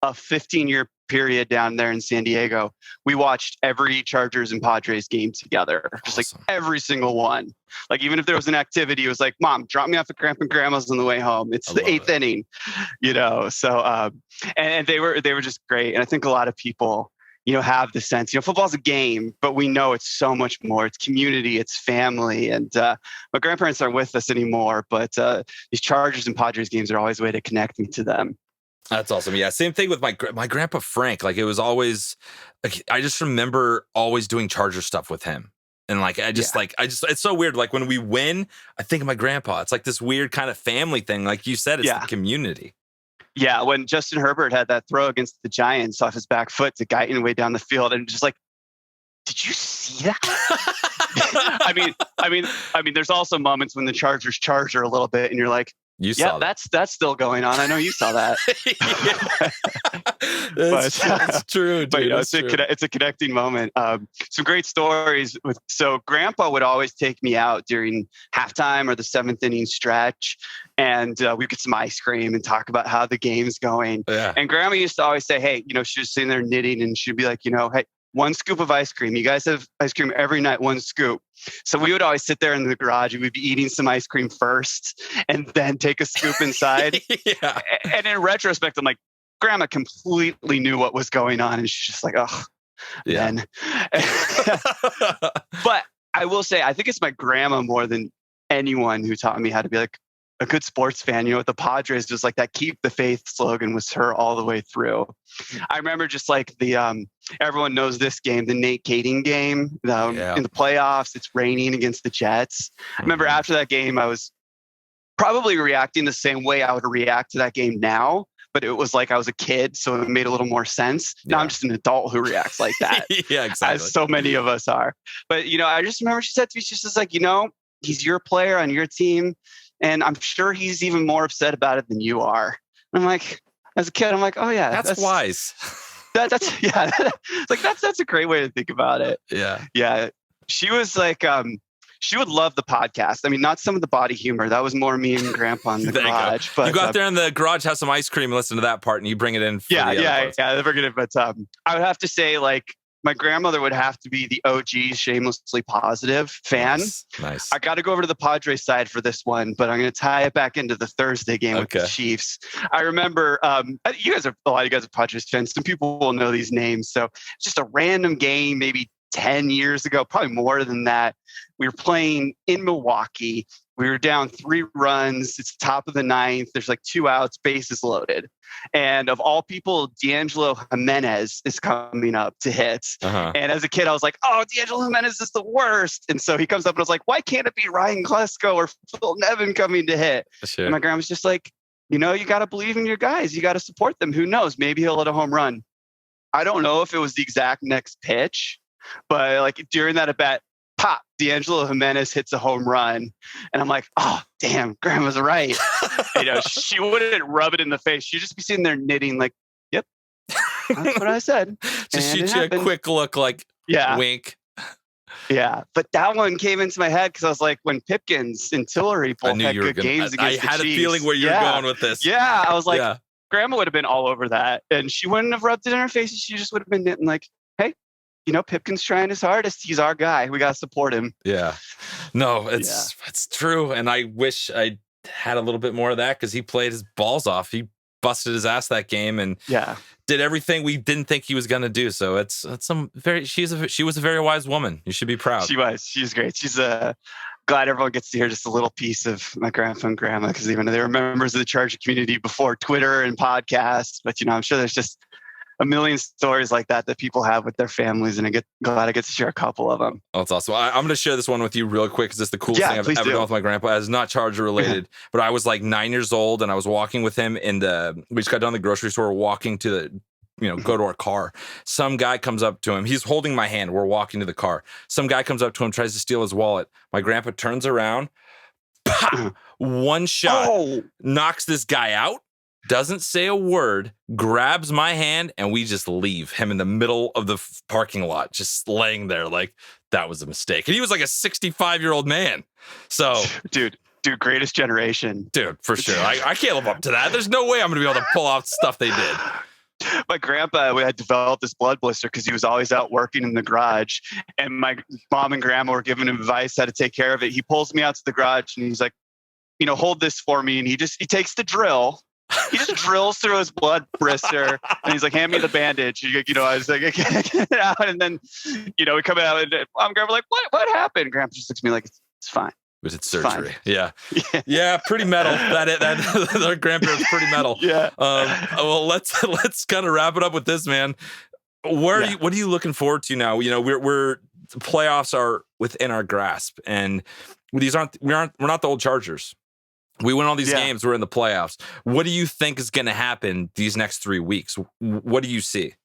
15-year period down there in San Diego, we watched every Chargers and Padres game together. Just Awesome. every single one. Even if there was an activity, it was like, Mom, drop me off at Grandpa and Grandma's on the way home. It's the eighth inning, So, and they were just great. And I think a lot of people, have the sense, football's a game, but we know it's so much more. It's community, it's family. And my grandparents aren't with us anymore, but these Chargers and Padres games are always a way to connect me to them. That's awesome. Yeah, same thing with my grandpa Frank. It was always I just remember always doing Charger stuff with him. And it's so weird. When we win, I think of my grandpa. It's this weird kind of family thing. Like you said, it's the community. Yeah, when Justin Herbert had that throw against the Giants off his back foot to Guyton way down the field, and just did you see that? I mean, there's also moments when the Chargers charge her a little bit, and you're like, You saw that. that's still going on. I know you saw that. That's true, dude. But That's true. it's a connecting moment. Some great stories. So Grandpa would always take me out during halftime or the seventh inning stretch, and we'd get some ice cream and talk about how the game's going. Yeah. And Grandma used to always say, hey, she was sitting there knitting, and she'd be like, hey, 1 scoop of ice cream. You guys have ice cream every night, 1 scoop. So we would always sit there in the garage and we'd be eating some ice cream first and then take a scoop inside. Yeah. And in retrospect, I'm like, Grandma completely knew what was going on. And she's just like, oh, Yeah. man. But I will say, I think it's my grandma more than anyone who taught me how to be like a good sports fan. You know, with the Padres, just like that keep the faith slogan was her all the way through. I remember just like the everyone knows this game, the Nate Kading game in the playoffs. It's raining against the Jets. I remember after that game, I was probably reacting the same way I would react to that game now, but it was like I was a kid, so it made a little more sense. Now I'm just an adult who reacts like that. Yeah, exactly. As so many of us are. But, you know, I just remember she said to me, she's just like, you know, he's your player on your team, and I'm sure he's even more upset about it than you are. And I'm like, as a kid, I'm like, oh yeah, that's wise. That's like that's a great way to think about it. Yeah. She was like, she would love the podcast. I mean, not some of the body humor. That was more me and Grandpa in the garage. But you go out there in the garage, have some ice cream, and listen to that part, and you bring it in. For yeah. They bring it in. But I would have to say, like, my grandmother would have to be the OG shamelessly positive fan. Nice. I got to go over to the Padres side for this one, but I'm going to tie it back into the Thursday game with the Chiefs. I remember a lot of you guys are Padres fans. Some people will know these names. So just a random game, maybe 10 years ago, probably more than that. We were playing in Milwaukee. We were down 3 runs. It's top of the 9th. There's like 2 outs, bases loaded. And of all people, D'Angelo Jimenez is coming up to hit. And as a kid, I was like, oh, D'Angelo Jimenez is the worst. And so he comes up and I was like, why can't it be Ryan Klesko or Phil Nevin coming to hit? And my grandma's just like, you know, you got to believe in your guys. You got to support them. Who knows? Maybe he'll hit a home run. I don't know if it was the exact next pitch, but like during that at bat, pop, D'Angelo Jimenez hits a home run. And I'm like, oh, damn, Grandma's right. You know, she wouldn't rub it in the face. She'd just be sitting there knitting like, yep, that's what I said. Just shoot you a quick look like, wink. Yeah, but that one came into my head because I was like, when Pipkins and Tillery both had good games against the Chiefs. I had a feeling where you were going with this. Yeah, I was like, Grandma would have been all over that. And she wouldn't have rubbed it in her face. She just would have been knitting like, hey, you know, Pipkin's trying his hardest. He's our guy. We got to support him. Yeah. No, it's true. And I wish I had a little bit more of that because he played his balls off. He busted his ass that game and did everything we didn't think he was going to do. So it's some she was a very wise woman. You should be proud. She was. She's great. She's glad everyone gets to hear just a little piece of my grandpa and grandma because even they were members of the Charger community before Twitter and podcasts. But, you know, I'm sure there's just a million stories like that people have with their families, and glad I get to share a couple of them. Oh, that's awesome. I'm going to share this one with you real quick because it's the coolest thing I've ever done with my grandpa. It's not Charger related, but I was like 9 years old and I was walking with him we just got done the grocery store, walking to go to our car. Some guy comes up to him. He's holding my hand. We're walking to the car. Some guy comes up to him, tries to steal his wallet. My grandpa turns around, one shot, knocks this guy out. Doesn't say a word, grabs my hand, and we just leave him in the middle of the parking lot, just laying there like that was a mistake. And he was like a 65-year-old man. So, dude, greatest generation. Dude, for sure. I can't live up to that. There's no way I'm going to be able to pull off stuff they did. My grandpa, we had developed this blood blister because he was always out working in the garage. And my mom and grandma were giving him advice how to take care of it. He pulls me out to the garage and he's like, you know, hold this for me. And he takes the drill. He just drills through his blood blister and he's like, hand me the bandage. You know, I was like, get it out. And then, you know, we come out and mom and grandma like, what happened? Grandpa just looks at me like, it's fine. Was it surgery? Yeah. Pretty metal. That their grandparents pretty metal. Yeah. Well, let's kind of wrap it up with this, man. What are you looking forward to now? You know, we're playoffs are within our grasp, and we're not the old Chargers. We win all these games. We're in the playoffs. What do you think is going to happen these next 3 weeks? What do you see?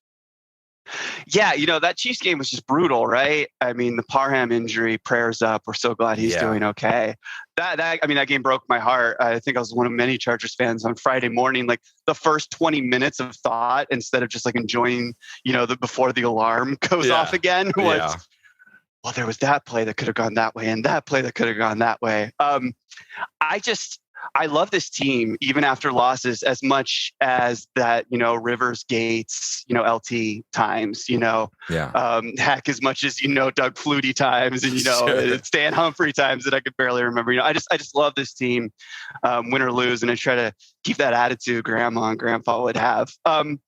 Yeah, you know, that Chiefs game was just brutal, right? I mean, the Parham injury, prayers up. We're so glad he's doing okay. That game broke my heart. I think I was one of many Chargers fans on Friday morning. Like the first 20 minutes of thought, instead of just like enjoying, you know, before the alarm goes off again, was, well, there was that play that could have gone that way and that play that could have gone that way. I love this team even after losses as much as that, Rivers, Gates, LT times, heck, as much as, Doug Flutie times and, Sure. Stan Humphrey times that I could barely remember. I just love this team, win or lose. And I try to keep that attitude grandma and grandpa would have. Some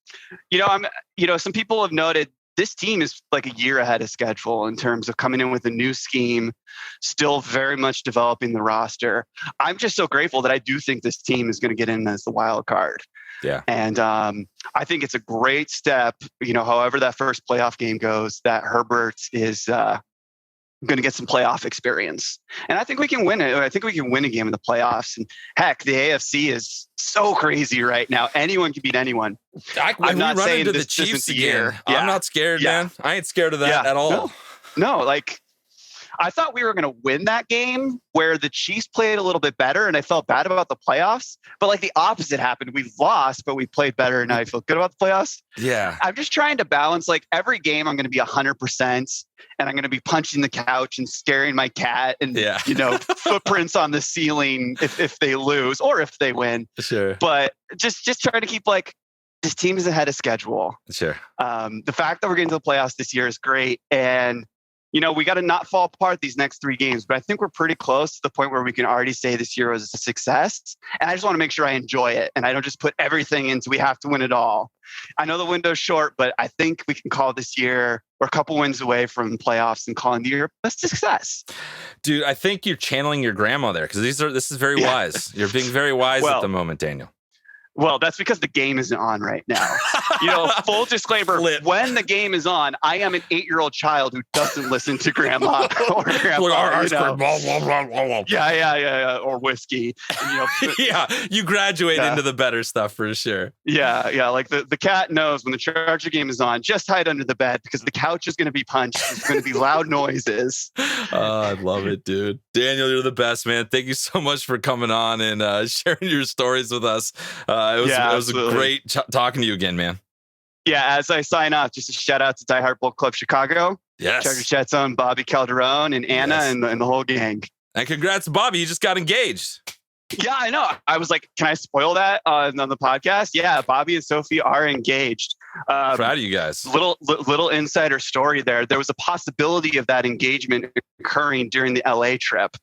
people have noted this team is like a year ahead of schedule in terms of coming in with a new scheme, still very much developing the roster. I'm just so grateful that I do think this team is going to get in as the wild card. Yeah. And I think it's a great step, however that first playoff game goes, that Herbert is going to get some playoff experience. And I think we can win it. I think we can win a game in the playoffs. And heck, the AFC is so crazy right now. Anyone can beat anyone. I'm not run into the Chiefs again. Yeah. I'm not scared, man. I ain't scared of that at all. No, I thought we were going to win that game where the Chiefs played a little bit better and I felt bad about the playoffs, but the opposite happened. We lost, but we played better and now I feel good about the playoffs. Yeah. I'm just trying to balance every game I'm going to be 100% and I'm going to be punching the couch and scaring my cat and, footprints on the ceiling if they lose or if they win. Sure. But just trying to keep this team is ahead of schedule. Sure. The fact that we're getting to the playoffs this year is great. And we got to not fall apart these next 3 games, but I think we're pretty close to the point where we can already say this year was a success. And I just want to make sure I enjoy it. And I don't just put everything into, we have to win it all. I know the window's short, but I think we can call this year, we're a couple wins away from playoffs and calling the year a success. Dude, I think you're channeling your grandma there because this is very wise. You're being very wise at the moment, Daniel. Well, that's because the game isn't on right now. Full disclaimer, when the game is on, I am an 8-year-old child who doesn't listen to grandma or grandpa. Yeah, or whiskey. Yeah, you graduate into the better stuff for sure. Yeah. The cat knows when the Charger game is on, just hide under the bed because the couch is going to be punched. There's going to be loud noises. I love it, dude. Daniel, you're the best, man. Thank you so much for coming on and sharing your stories with us. It was a great talking to you again, man. Yeah, as I sign off, just a shout out to Die Hard Bowl Club Chicago. Yes. Charger Chat's own Bobby Calderon and Anna and the whole gang. And congrats, Bobby. You just got engaged. Yeah, I know. I was like, can I spoil that on the podcast? Yeah, Bobby and Sophie are engaged. Proud of you guys. Little insider story there. There was a possibility of that engagement occurring during the LA trip.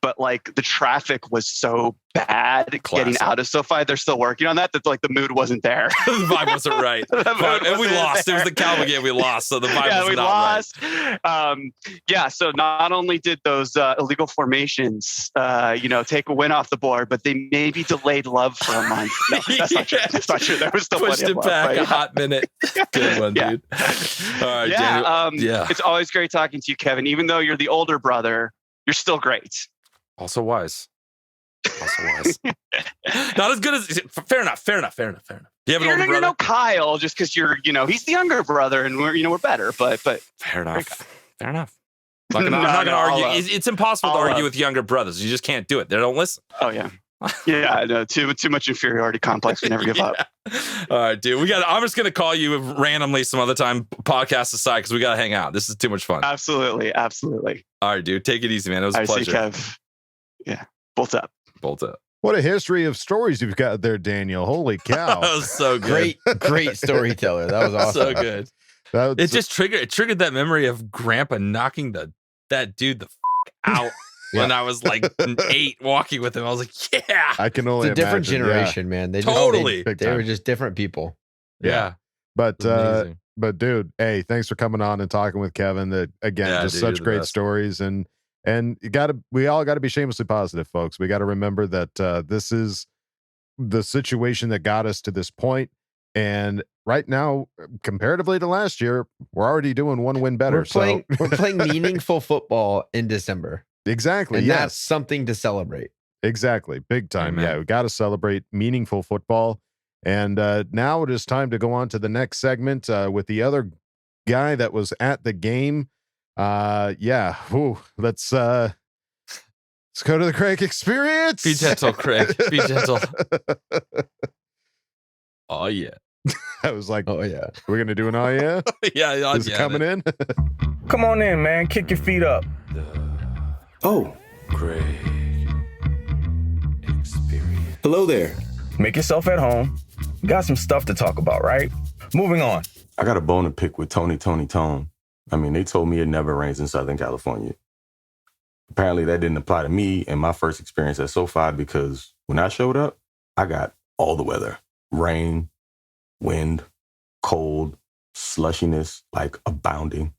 But the traffic was so bad getting out of SoFi. They're still working on that. That the mood wasn't there. The vibe wasn't right. And we lost. There. It was the Cowboy game we lost. So the vibe was not lost. Right. So not only did those illegal formations, take a win off the board, but they maybe delayed love for a month. No, that's not true. That's not true. There was still pushed it back a hot minute. Good one, dude. All right, Daniel. It's always great talking to you, Kevin. Even though you're the older brother, you're still great. Also wise. Not as good as fair enough. Do you have an older brother? You're no Kyle just because you're, he's the younger brother and we're better, but fair enough. I'm not gonna argue. It's impossible to argue with younger brothers. You just can't do it. They don't listen. Oh yeah. Yeah, no, too much inferiority complex. We never give up. All right, dude. I'm just gonna call you randomly some other time, podcast aside, because we gotta hang out. This is too much fun. Absolutely. All right, dude. Take it easy, man. It was a pleasure. Kev. Yeah. Bolt up. What a history of stories you've got there, Daniel. Holy cow. That was so good. Great storyteller. That was awesome. So good. It just triggered that memory of Grandpa knocking that dude the out when I was 8 walking with him. I was like, yeah. I can only it's a different generation, man. They were just different people. Yeah. But dude, hey, thanks for coming on and talking with Kevin. Just such great stories and we all gotta be shamelessly positive, folks. We got to remember that this is the situation that got us to this point. And right now, comparatively to last year, we're already doing one win better. We're playing meaningful football in December. Exactly. And that's something to celebrate. Exactly. Big time. Amen. Yeah. We got to celebrate meaningful football. And now it is time to go on to the next segment with the other guy that was at the game. Let's go to the Craig experience. Be gentle, Craig. Be gentle. Oh yeah. I was like, oh yeah. We're gonna do an oh yeah. Yeah. Is it coming in? Come on in, man. Kick your feet up. Oh, Craig experience. Hello there. Make yourself at home. Got some stuff to talk about, right? Moving on. I got a bone to pick with Tony Tone. I mean, they told me it never rains in Southern California. Apparently that didn't apply to me and my first experience at SoFi, because when I showed up, I got all the weather. Rain, wind, cold, slushiness, like abounding.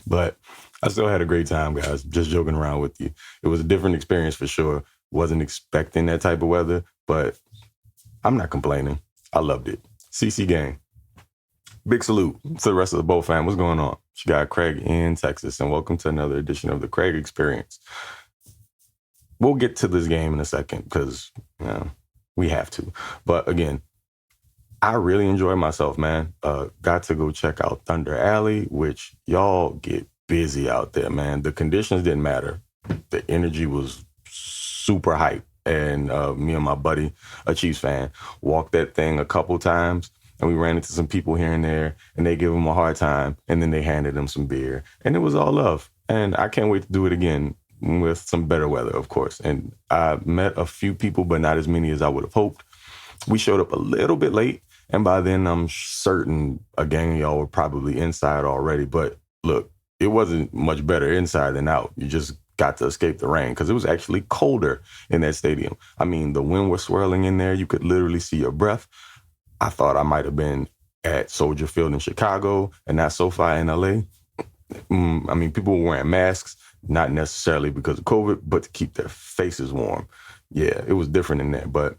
But I still had a great time, guys. Just joking around with you. It was a different experience for sure. Wasn't expecting that type of weather, but I'm not complaining. I loved it. CC gang. Big salute to the rest of the Boltfam. What's going on? She got Craig in Texas, and welcome to another edition of the Craig Experience. We'll get to this game in a second because we have to. But again, I really enjoyed myself, man. Got to go check out Thunder Alley, which y'all get busy out there, man. The conditions didn't matter. The energy was super hype. And me and my buddy, a Chiefs fan, walked that thing a couple times. And we ran into some people here and there, and they gave him a hard time, and then they handed him some beer. And it was all love. And I can't wait to do it again with some better weather, of course. And I met a few people, but not as many as I would have hoped. We showed up a little bit late, and by then I'm certain a gang of y'all were probably inside already. But look, it wasn't much better inside than out. You just got to escape the rain because it was actually colder in that stadium. I mean, the wind was swirling in there. You could literally see your breath. I thought I might have been at Soldier Field in Chicago and not SoFi in LA. I mean, people were wearing masks, not necessarily because of COVID, but to keep their faces warm. Yeah, it was different in there. But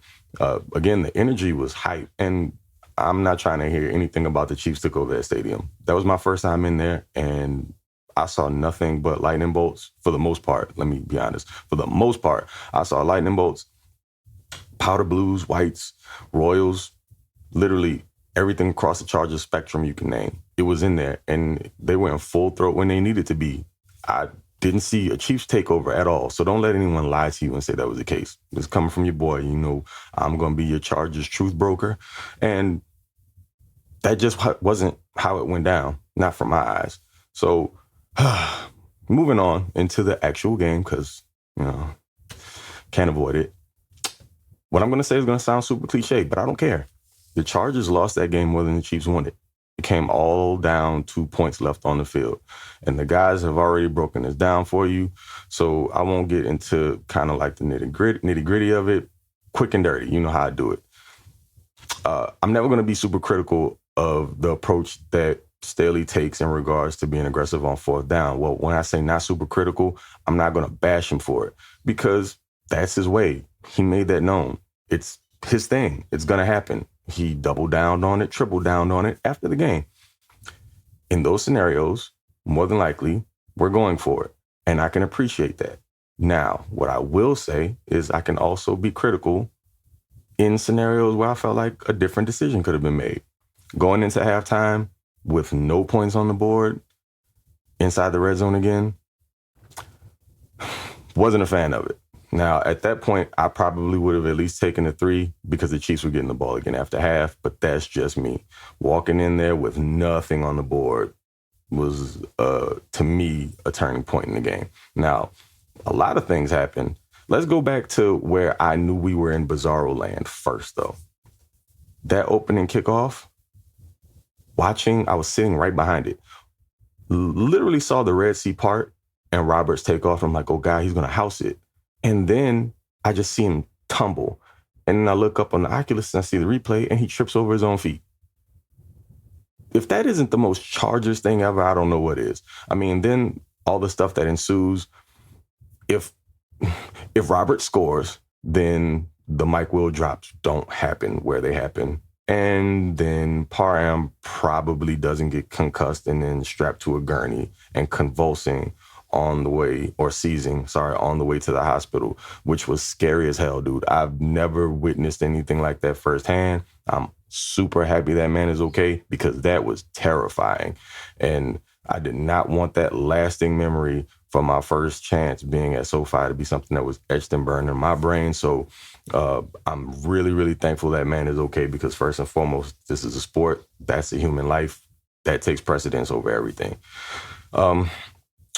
again, the energy was hype. And I'm not trying to hear anything about the Chiefs took over that stadium. That was my first time in there, and I saw nothing but lightning bolts for the most part. Let me be honest. For the most part, I saw lightning bolts, powder blues, whites, royals, literally everything across the Chargers spectrum you can name. It was in there, and they were in full throat when they needed to be. I didn't see a Chiefs takeover at all, so don't let anyone lie to you and say that was the case. It's coming from your boy. You know, I'm going to be your Chargers truth broker, and that just wasn't how it went down, not from my eyes. So moving on into the actual game, because, can't avoid it. What I'm going to say is going to sound super cliche, but I don't care. The Chargers lost that game more than the Chiefs won it. It came all down 2 points left on the field. And the guys have already broken this down for you. So I won't get into kind of like the nitty gritty of it. Quick and dirty. You know how I do it. I'm never going to be super critical of the approach that Staley takes in regards to being aggressive on fourth down. Well, when I say not super critical, I'm not going to bash him for it because that's his way. He made that known. It's his thing. It's going to happen. He doubled down on it, tripled down on it after the game. In those scenarios, more than likely, we're going for it. And I can appreciate that. Now, what I will say is I can also be critical in scenarios where I felt like a different decision could have been made. Going into halftime with no points on the board, inside the red zone again, wasn't a fan of it. Now, at that point, I probably would have at least taken a 3 because the Chiefs were getting the ball again after half, but that's just me. Walking in there with nothing on the board was, to me, a turning point in the game. Now, a lot of things happened. Let's go back to where I knew we were in bizarro land first, though. That opening kickoff, I was sitting right behind it. Literally saw the Red Sea part and Roberts take off. I'm like, oh, God, he's going to house it. And then I just see him tumble. And then I look up on the Oculus and I see the replay and he trips over his own feet. If that isn't the most Chargers thing ever, I don't know what is. I mean, then all the stuff that ensues, if Roberts scores, then the Mike Will drops don't happen where they happen. And then Parham probably doesn't get concussed and then strapped to a gurney and convulsing on the way, or seizing, on the way to the hospital, which was scary as hell, dude. I've never witnessed anything like that firsthand. I'm super happy that man is okay because that was terrifying. And I did not want that lasting memory for my first chance being at SoFi to be something that was etched and burned in my brain. So I'm really, really thankful that man is okay because first and foremost, this is a sport. That's a human life. That takes precedence over everything.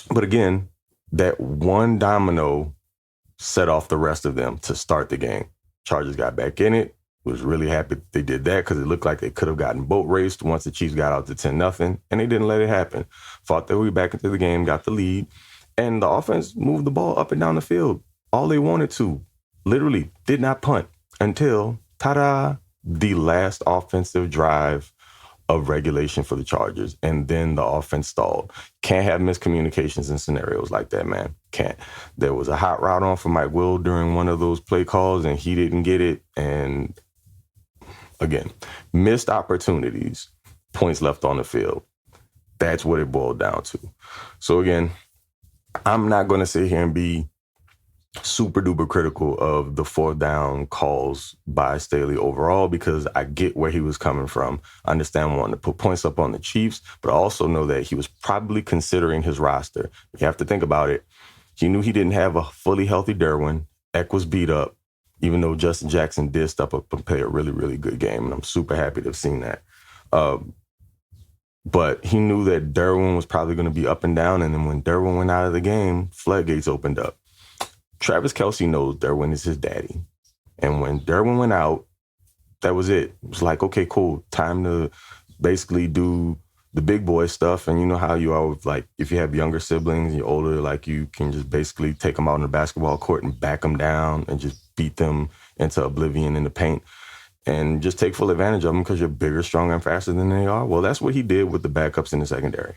But again, that one domino set off the rest of them to start the game. Chargers got back in it. Was really happy they did that because it looked like they could have gotten boat raced once the Chiefs got out to 10-0, and they didn't let it happen. Fought their way back into the game, got the lead, and the offense moved the ball up and down the field. All they wanted to. Literally did not punt until, ta-da, the last offensive drive of regulation for the Chargers. And then the offense stalled. Can't have miscommunications in scenarios like that, man. Can't. There was a hot route on for Mike Will during one of those play calls, and he didn't get it. And again, missed opportunities, points left on the field. That's what it boiled down to. So again, I'm not going to sit here and be super duper critical of the 4th down calls by Staley overall, because I get where he was coming from. I understand wanting to put points up on the Chiefs, but I also know that he was probably considering his roster. You have to think about it. He knew he didn't have a fully healthy Derwin. Eck was beat up, even though Justin Jackson did step up and play a really, really good game, and I'm super happy to have seen that. But he knew that Derwin was probably going to be up and down, and then when Derwin went out of the game, floodgates opened up. Travis Kelce knows Derwin is his daddy. And when Derwin went out, that was it. It was like, okay, cool. Time to basically do the big boy stuff. And you know how you are, like, if you have younger siblings and you're older, like, you can just basically take them out on the basketball court and back them down and just beat them into oblivion in the paint and just take full advantage of them because you're bigger, stronger, and faster than they are. Well, that's what he did with the backups in the secondary.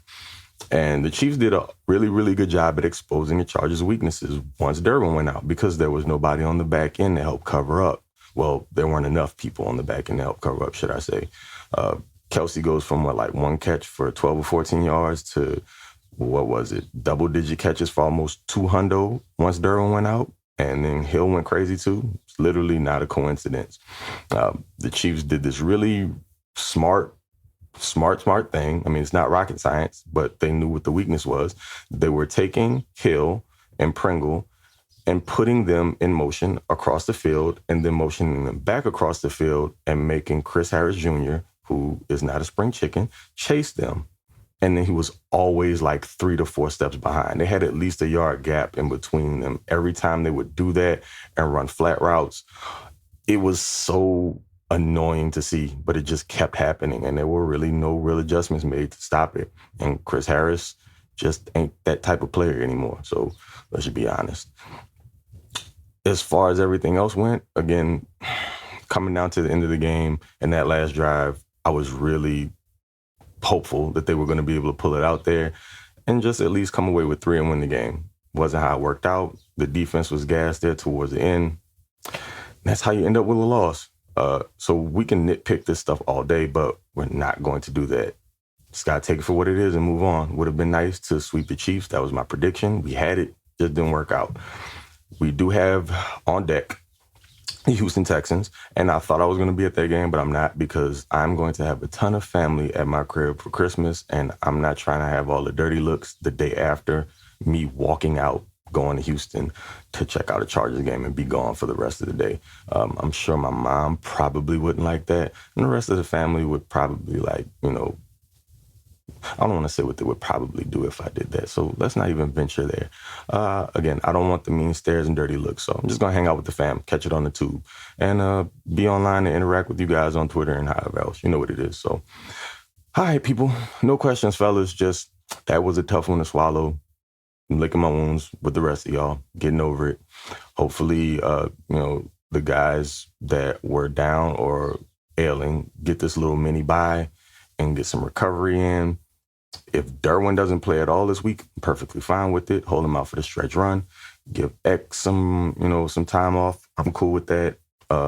And the Chiefs did a really, really good job at exposing the Chargers' weaknesses once Derwin went out, because there was nobody on the back end to help cover up. Well, there weren't enough people on the back end to help cover up, should I say. Kelce goes from, one catch for 12 or 14 yards to, double-digit catches for almost 200 once Derwin went out. And then Hill went crazy, too. It's literally not a coincidence. The Chiefs did this really smart thing. I mean, it's not rocket science, but they knew what the weakness was. They were taking Hill and Pringle and putting them in motion across the field and then motioning them back across the field and making Chris Harris Jr., who is not a spring chicken, chase them. And then he was always like 3 to 4 steps behind. They had at least a yard gap in between them every time they would do that and run flat routes. It was so annoying to see, but it just kept happening, and there were really no real adjustments made to stop it. And Chris Harris just ain't that type of player anymore. So let's just be honest. As far as everything else went, again, coming down to the end of the game and that last drive, I was really hopeful that they were going to be able to pull it out there and just at least come away with 3 and win the game. Wasn't how it worked out. The defense was gassed there towards the end. That's how you end up with a loss. So we can nitpick this stuff all day, but we're not going to do that. Just got to take it for what it is and move on. Would have been nice to sweep the Chiefs. That was my prediction. We had it. Just didn't work out. We do have on deck the Houston Texans, and I thought I was going to be at that game, but I'm not, because I'm going to have a ton of family at my crib for Christmas, and I'm not trying to have all the dirty looks the day after me walking out, going to Houston to check out a Chargers game and be gone for the rest of the day. I'm sure my mom probably wouldn't like that, and the rest of the family would probably I don't want to say what they would probably do if I did that, so let's not even venture there. Again, I don't want the mean stares and dirty looks, so I'm just going to hang out with the fam, catch it on the tube, and be online and interact with you guys on Twitter and however else. You know what it is. So, all right, people, no questions, fellas. Just that was a tough one to swallow. I'm licking my wounds with the rest of y'all, getting over it. Hopefully, the guys that were down or ailing get this little mini bye and get some recovery in. If Derwin doesn't play at all this week, I'm perfectly fine with it. Hold him out for the stretch run. Give X some time off. I'm cool with that.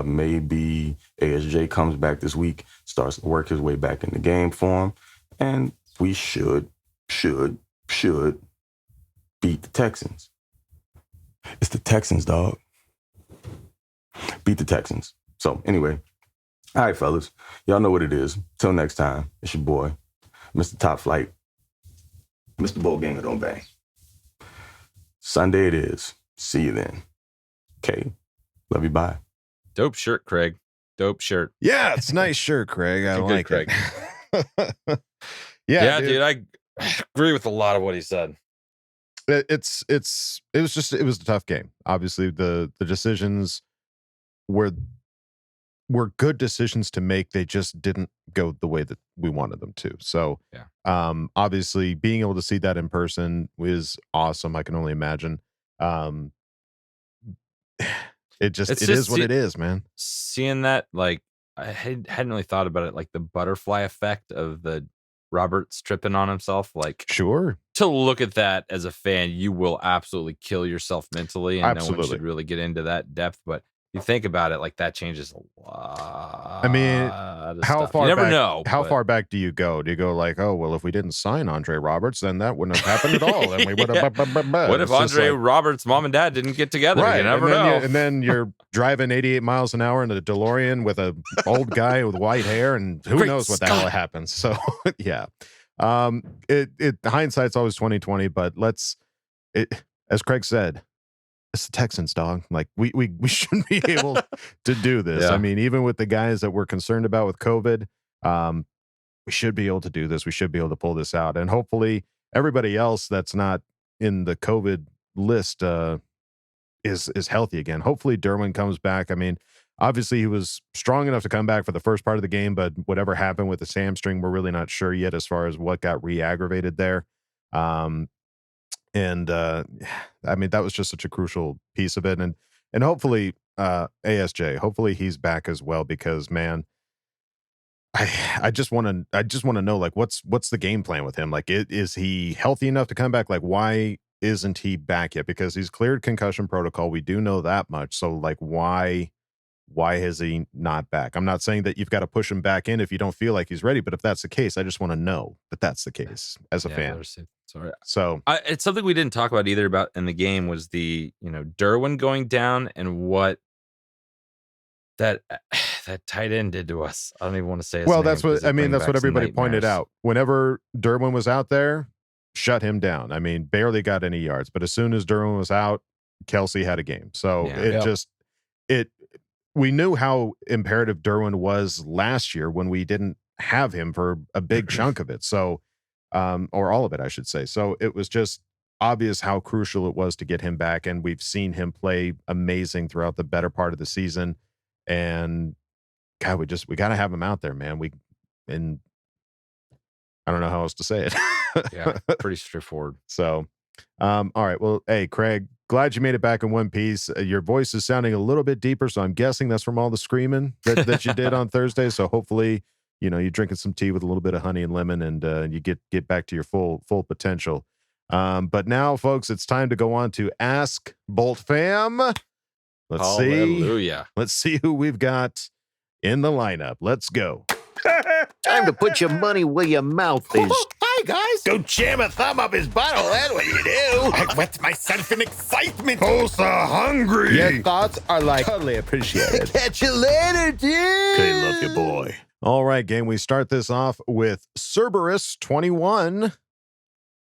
Maybe ASJ comes back this week, starts to work his way back in the game for him, and we should beat the Texans. It's the Texans, dog. Beat the Texans. So anyway, all right, fellas, y'all know what it is. Till next time, it's your boy, Mr. Top Flight, Mr. Bowl Gamer Don't Bang. Sunday it is. See you then. Okay. Love you. Bye. Dope shirt, Craig. Dope shirt. Yeah, it's a nice shirt, Craig. I like Craig. it. Yeah, dude, I agree with a lot of what he said. It was a tough game. Obviously, the decisions were good decisions to make. They just didn't go the way that we wanted them to. So, obviously, being able to see that in person is awesome. I can only imagine. It is what it is, man. Seeing that, like, I hadn't really thought about it, like the butterfly effect of the Roberts tripping on himself. Like, sure, to look at that as a fan, you will absolutely kill yourself mentally, and absolutely. no one should really get into that depth. But you think about it, like, that changes a lot. I mean, how stuff. far? You never back, know. How far back do you go? Do you go like, oh well, if we didn't sign Andre Roberts, then that wouldn't have happened at all, and we would have. What if Andre Roberts' mom and dad didn't get together? Right, you never know. And then you're driving 88 miles an hour in a DeLorean with a old guy with white hair, and who knows what the hell happens. So yeah, hindsight's always 20/20, but as Craig said, it's the Texans, dog. Like we shouldn't be able to do this. Yeah. I mean, even with the guys that we're concerned about with COVID, we should be able to do this. We should be able to pull this out, and hopefully everybody else that's not in the COVID list is healthy again. Hopefully Derwin comes back. I mean, obviously he was strong enough to come back for the first part of the game, but whatever happened with the hamstring, we're really not sure yet as far as what got re-aggravated there. I mean, that was just such a crucial piece of it. And hopefully ASJ, hopefully he's back as well, because man, I just want to know, like, what's the game plan with him? Like, is he healthy enough to come back? Like, why isn't he back yet? Because he's cleared concussion protocol. We do know that much. So like, why is he not back? I'm not saying that you've got to push him back in if you don't feel like he's ready, but if that's the case, I just want to know that that's the case as a fan. Sorry. So it's something we didn't talk about either about in the game was the, Derwin going down and what that tight end did to us. I don't even want to say his name, that's what that's what everybody pointed nightmares. out. Whenever Derwin was out there, shut him down. I mean, barely got any yards, but as soon as Derwin was out, Kelsey had a game. So we knew how imperative Derwin was last year when we didn't have him for a big chunk of it. So, or all of it, I should say. So it was just obvious how crucial it was to get him back. And we've seen him play amazing throughout the better part of the season. And God, we got to have him out there, man. And I don't know how else to say it. Yeah, pretty straightforward. So, all right. Well, hey, Craig, glad you made it back in one piece. Your voice is sounding a little bit deeper, so I'm guessing that's from all the screaming that you did on Thursday. So hopefully, you're drinking some tea with a little bit of honey and lemon, and you get back to your full potential. But now, folks, it's time to go on to Ask Boltfam. Let's see who we've got in the lineup. Let's go. Time to put your money where your mouth is. Hi, guys. Go jam a thumb up his butthole. That's what you do. I wet myself in excitement. Oh, so hungry. Your thoughts are like totally appreciated. Catch you later, dude. Okay, love you, boy. All right, gang. We start this off with Cerberus21,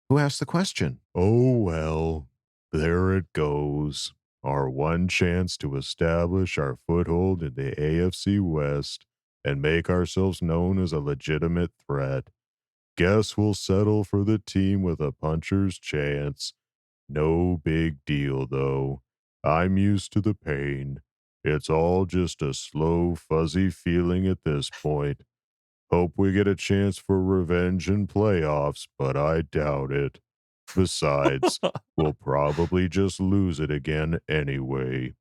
who asked the question. Oh, well, there it goes. Our one chance to establish our foothold in the AFC West and make ourselves known as a legitimate threat. Guess we'll settle for the team with a puncher's chance. No big deal, though. I'm used to the pain. It's all just a slow, fuzzy feeling at this point. Hope we get a chance for revenge in playoffs, but I doubt it. Besides, we'll probably just lose it again anyway.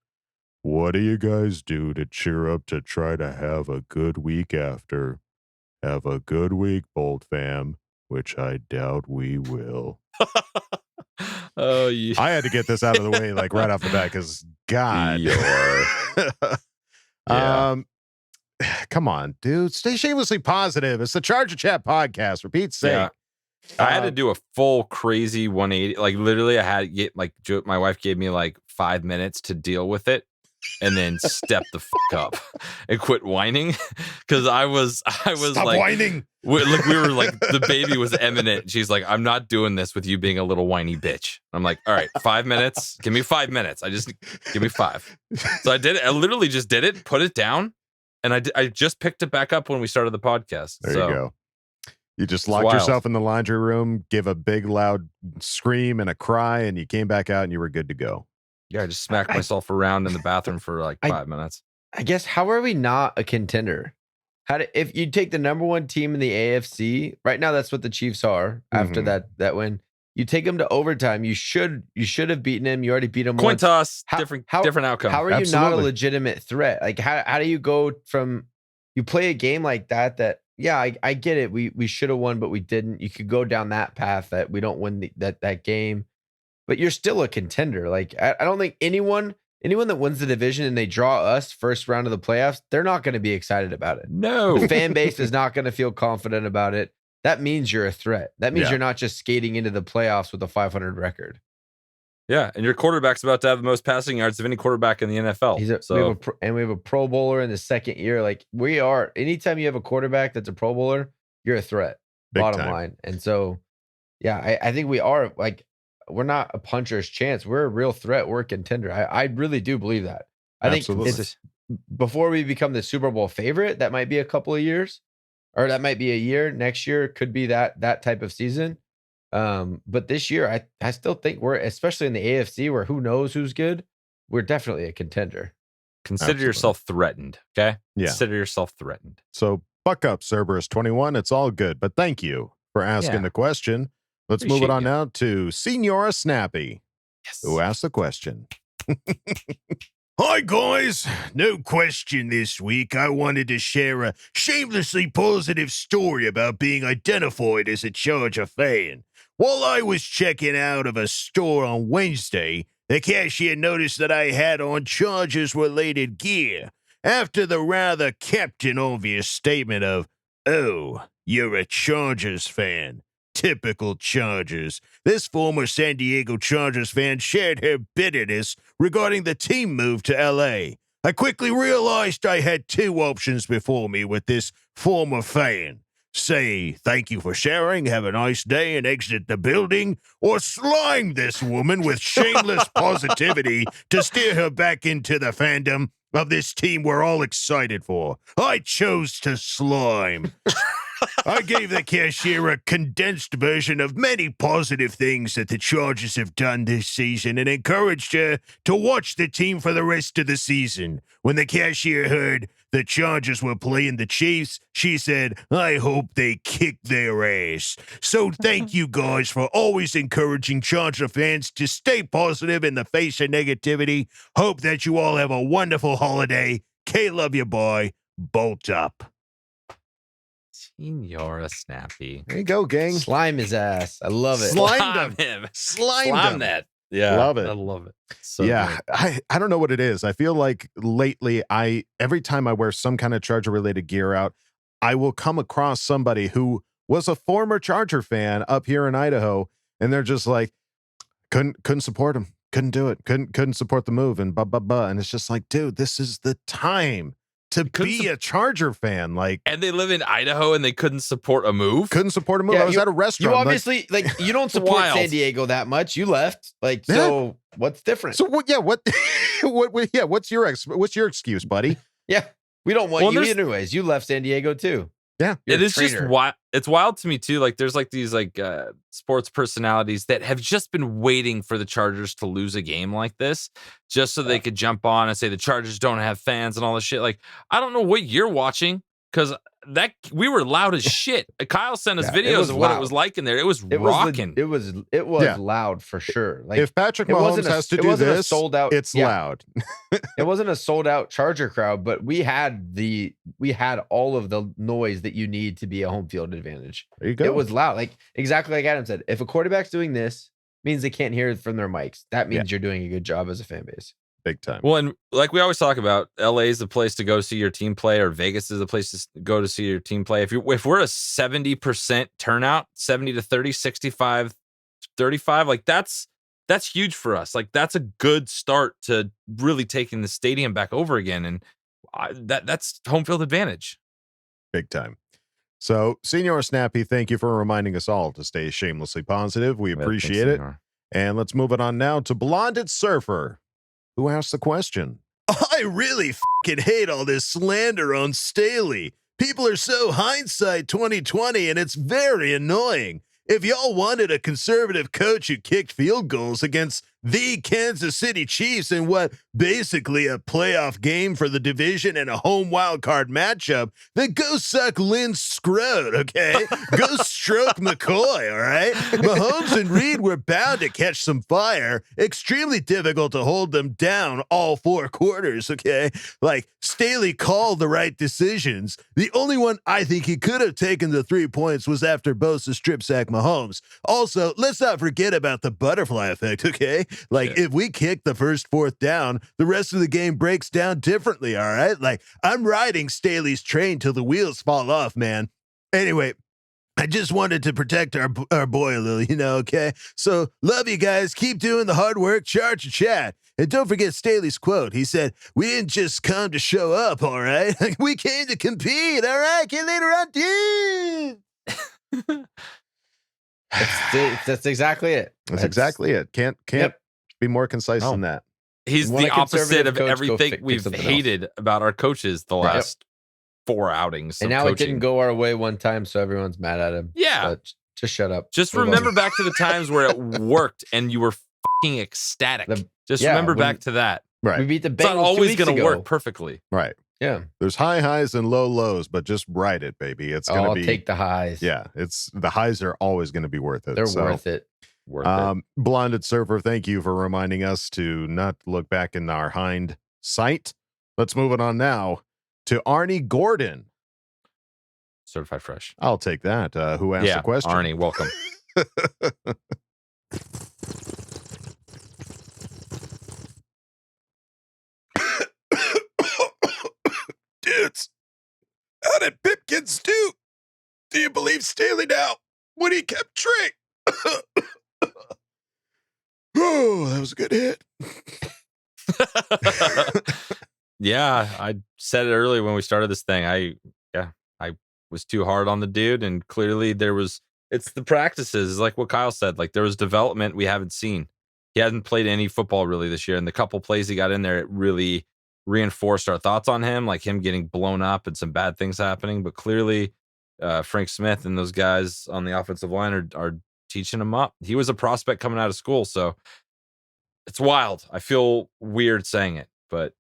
What do you guys do to cheer up to try to have a good week after? Have a good week, Bolt fam, which I doubt we will. Oh, yeah. I had to get this out of the way, like right off the bat, because God. Come on, dude. Stay shamelessly positive. It's the Charger Chat podcast, for Pete's sake. Yeah. I had to do a full crazy 180. Like literally, I had to get my wife gave me like 5 minutes to deal with it, and then step the fuck up and quit whining, because I was Stop like whining. we were like the baby was imminent. She's like, I'm not doing this with you being a little whiny bitch. I'm like, all right, 5 minutes. Give me 5 minutes. Give me 5. So I did it. I literally just did it, put it down, and I just picked it back up when we started the podcast. There you go. You just locked wild. yourself in the laundry room, gave a big loud scream and a cry, and you came back out and you were good to go. Yeah, I just smacked myself around in the bathroom for like 5 minutes. I guess, how are we not a contender? If you take the number one team in the AFC right now, that's what the Chiefs are after that win. You take them to overtime. You should have beaten him. You already beat him Coin once. toss, different outcome. How are you not a legitimate threat? Like how do you go from you play a game like that? Yeah, I get it. We should have won, but we didn't. You could go down that path that we don't win that game, but you're still a contender. Like I don't think anyone that wins the division and they draw us first round of the playoffs, they're not going to be excited about it. No, the fan base is not going to feel confident about it. That means you're a threat. That means you're not just skating into the playoffs with a 500 record. Yeah, and your quarterback's about to have the most passing yards of any quarterback in the NFL. We have a Pro Bowler in the second year. Like we are. Anytime you have a quarterback that's a Pro Bowler, you're a threat. Bottom line. And so, yeah, I think we are. Like we're not a puncher's chance. We're a real threat. We're a contender. I really do believe that. I think it's before we become the Super Bowl favorite. That might be a couple of years. Or that might be a year. Next year could be that type of season. But this year, I still think we're, especially in the AFC, where who knows who's good, we're definitely a contender. Consider yourself threatened, okay? Yeah. Consider yourself threatened. So buck up, Cerberus21. It's all good, but thank you for asking the question. Let's move it on now to Senora Snappy, who asked the question. Hi, guys. No question this week. I wanted to share a shamelessly positive story about being identified as a Charger fan. While I was checking out of a store on Wednesday, the cashier noticed that I had on Chargers-related gear. After the rather Captain Obvious statement of, "Oh, you're a Chargers fan." Typical Chargers. This former San Diego Chargers fan shared her bitterness regarding the team move to LA. I quickly realized I had two options before me with this former fan. Say, "Thank you for sharing, have a nice day," and exit the building, or slime this woman with shameless positivity to steer her back into the fandom of this team we're all excited for. I chose to slime. I gave the cashier a condensed version of many positive things that the Chargers have done this season and encouraged her to watch the team for the rest of the season. When the cashier heard the Chargers were playing the Chiefs, she said, "I hope they kick their ass." So thank you guys for always encouraging Charger fans to stay positive in the face of negativity. Hope that you all have a wonderful holiday. K, love you, boy. Bolt up. Senora Snappy. There you go, gang. Slime his ass. I love it. Slimed him. Slime that. Yeah. Love it. I love it. So yeah. I don't know what it is. I feel like lately, every time I wear some kind of Charger related gear out, I will come across somebody who was a former Charger fan up here in Idaho, and they're just like, couldn't support him. Couldn't do it. Couldn't support the move and blah, blah, blah. And it's just like, dude, this is the time to be a Charger fan. Like, and they live in Idaho and they couldn't support a move. Couldn't support a move. I was at a restaurant. You obviously like you don't support San Diego that much. You left. Like, so what's different? So what? Yeah, what's your excuse, buddy? Yeah, we don't want you anyways. You left San Diego too. Yeah, it is just wild. It's wild to me too. Like there's like these like sports personalities that have just been waiting for the Chargers to lose a game like this, just so they could jump on and say the Chargers don't have fans and all this shit. Like I don't know what you're watching because that we were loud as shit. Kyle sent us videos of what it was like in there. It was rocking. It was loud for sure. Like if Patrick Mahomes has to do this, sold out. It's loud. It wasn't a sold out Charger crowd, but we had all of the noise that you need to be a home field advantage. There you go. It was loud. Like exactly like Adam said. If a quarterback's doing this, means they can't hear it from their mics. That means you're doing a good job as a fan base. Big time. Well, and like we always talk about, LA is the place to go see your team play, or Vegas is the place to go to see your team play. If we're a 70% turnout, 70 to 30, 65, 35, like that's huge for us. Like that's a good start to really taking the stadium back over again, and that's home field advantage. Big time. So, Senor Snappy, thank you for reminding us all to stay shamelessly positive. We appreciate it. And let's move it on now to Blonded Surfer, who asked the question. I really fucking hate all this slander on Staley. People are so hindsight 2020, and it's very annoying. If y'all wanted a conservative coach who kicked field goals against the Kansas City Chiefs in what basically a playoff game for the division and a home wild card matchup, then go suck Lynn's scrot, okay? Go stroke McCoy, all right? Mahomes and Reed were bound to catch some fire. Extremely difficult to hold them down all 4 quarters, okay? Like, Staley called the right decisions. The only one I think he could have taken the 3 points was after Bosa strip sack Mahomes. Also, let's not forget about the butterfly effect, okay? Like, if we kick the first 4th down, the rest of the game breaks down differently, all right? Like, I'm riding Staley's train till the wheels fall off, man. Anyway, I just wanted to protect our boy a little, you know, okay? So, love you guys. Keep doing the hard work. Charge your chat. And don't forget Staley's quote. He said, "We didn't just come to show up, all right? We came to compete, all right? Get later on, dude." That's exactly it. That's exactly it. Can't be more concise than that. He's the opposite of everything we've hated about our coaches the last 4 outings. And now it didn't go our way one time, so everyone's mad at him. Yeah. But just shut up. Just remember back to the times where it worked and you were fucking ecstatic. Remember back to that. Right. We beat the Bengals. It's not always going to work perfectly. Right. Yeah. There's high highs and low lows, but just ride it, baby. It's going to be. I'll take the highs. Yeah. The highs are always going to be worth it. They're worth it. Blonded Surfer, thank you for reminding us to not look back in our hind sight. Let's move it on now to Arnie Gordon. Certified fresh. I'll take that. Who asked the question? Arnie, welcome. Dudes, how did Pipkins do? Do you believe Staley now when he kept Trey? Oh, that was a good hit. Yeah, I said it earlier when we started this thing. I was too hard on the dude, and clearly it's the practices. It's like what Kyle said. Like, there was development we haven't seen. He hasn't played any football really this year, and the couple plays he got in there, it really reinforced our thoughts on him, like him getting blown up and some bad things happening. But clearly, Frank Smith and those guys on the offensive line are teaching him up. He was a prospect coming out of school, so it's wild. I feel weird saying it, but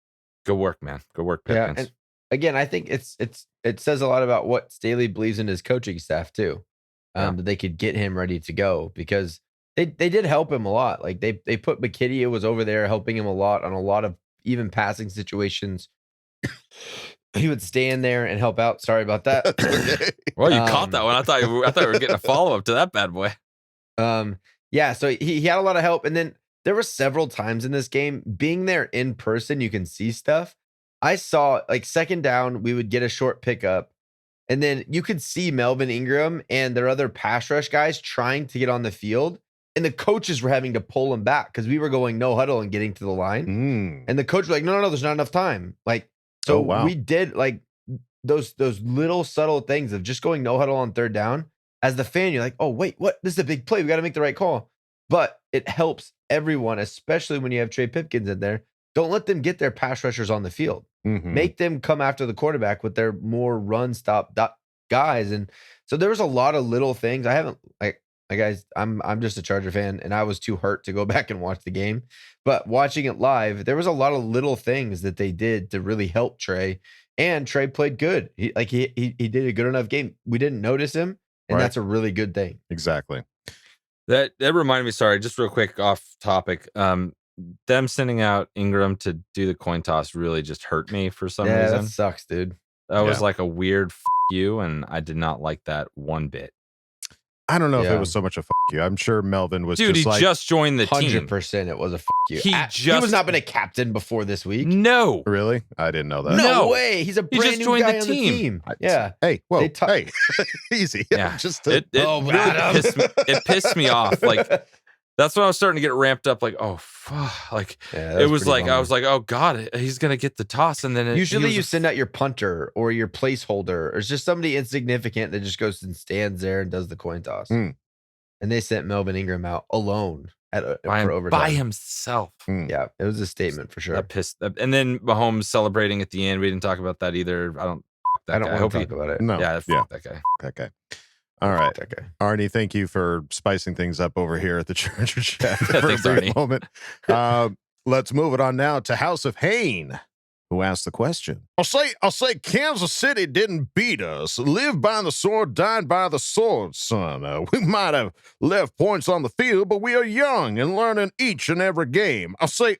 go work, man. Go work, Pipkins. Yeah, and again, I think it says a lot about what Staley believes in his coaching staff too, that they could get him ready to go, because they did help him a lot. Like they put McKitty was over there helping him a lot on a lot of even passing situations. He would stand there and help out. Sorry about that. Well, you caught that one. I thought we were getting a follow up to that bad boy. Yeah. So he had a lot of help, and then there were several times in this game being there in person. You can see stuff. I saw like second down, we would get a short pickup, and then you could see Melvin Ingram and their other pass rush guys trying to get on the field, and the coaches were having to pull them back because we were going no huddle and getting to the line. And the coach was like, no, there's not enough time. Like, so we did like those little subtle things of just going no huddle on third down. As the fan, you're like, oh, wait, what? This is a big play. We got to make the right call. But it helps everyone, especially when you have Trey Pipkins in there. Don't let them get their pass rushers on the field. Make them come after the quarterback with their more run stop guys. And so there was a lot of little things. I haven't like guys, I'm just a Charger fan, and I was too hurt to go back and watch the game. But watching it live, there was a lot of little things that they did to really help Trey. And Trey played good. He did a good enough game. We didn't notice him, and that's a really good thing. Exactly. That reminded me, sorry, just real quick off topic. Them sending out Ingram to do the coin toss really just hurt me for some reason. That sucks, dude. That was like a weird you, and I did not like that one bit. I don't know if it was so much a you. I'm sure Melvin was dude, just he just joined the team. 100% it was a you. He was not been a captain before this week. No. Really? I didn't know that. No way. He's a brand new guy on the team. Yeah. Hey, whoa. Hey. Easy. Yeah. Just it really pissed me off. Like, that's when I was starting to get ramped up. Like, oh, fuck. Like, it was like, I was like, oh, God, he's going to get the toss. And then usually you send out your punter or your placeholder, or it's just somebody insignificant that just goes and stands there and does the coin toss. And they sent Melvin Ingram out alone for overtime. By himself. Yeah, it was a statement for sure. That pissed. And then Mahomes celebrating at the end. We didn't talk about that either. I don't want to talk about it. No. Yeah, that guy. That guy. All right. Okay. Arnie, thank you for spicing things up over here at the Charger Chat for Thanks, a brief Arnie. moment. Let's move it on now to House of Hain, who asked the question. I'll say Kansas City didn't beat us. Lived by the sword, died by the sword, son. We might have left points on the field, but we are young and learning each and every game. I'll say,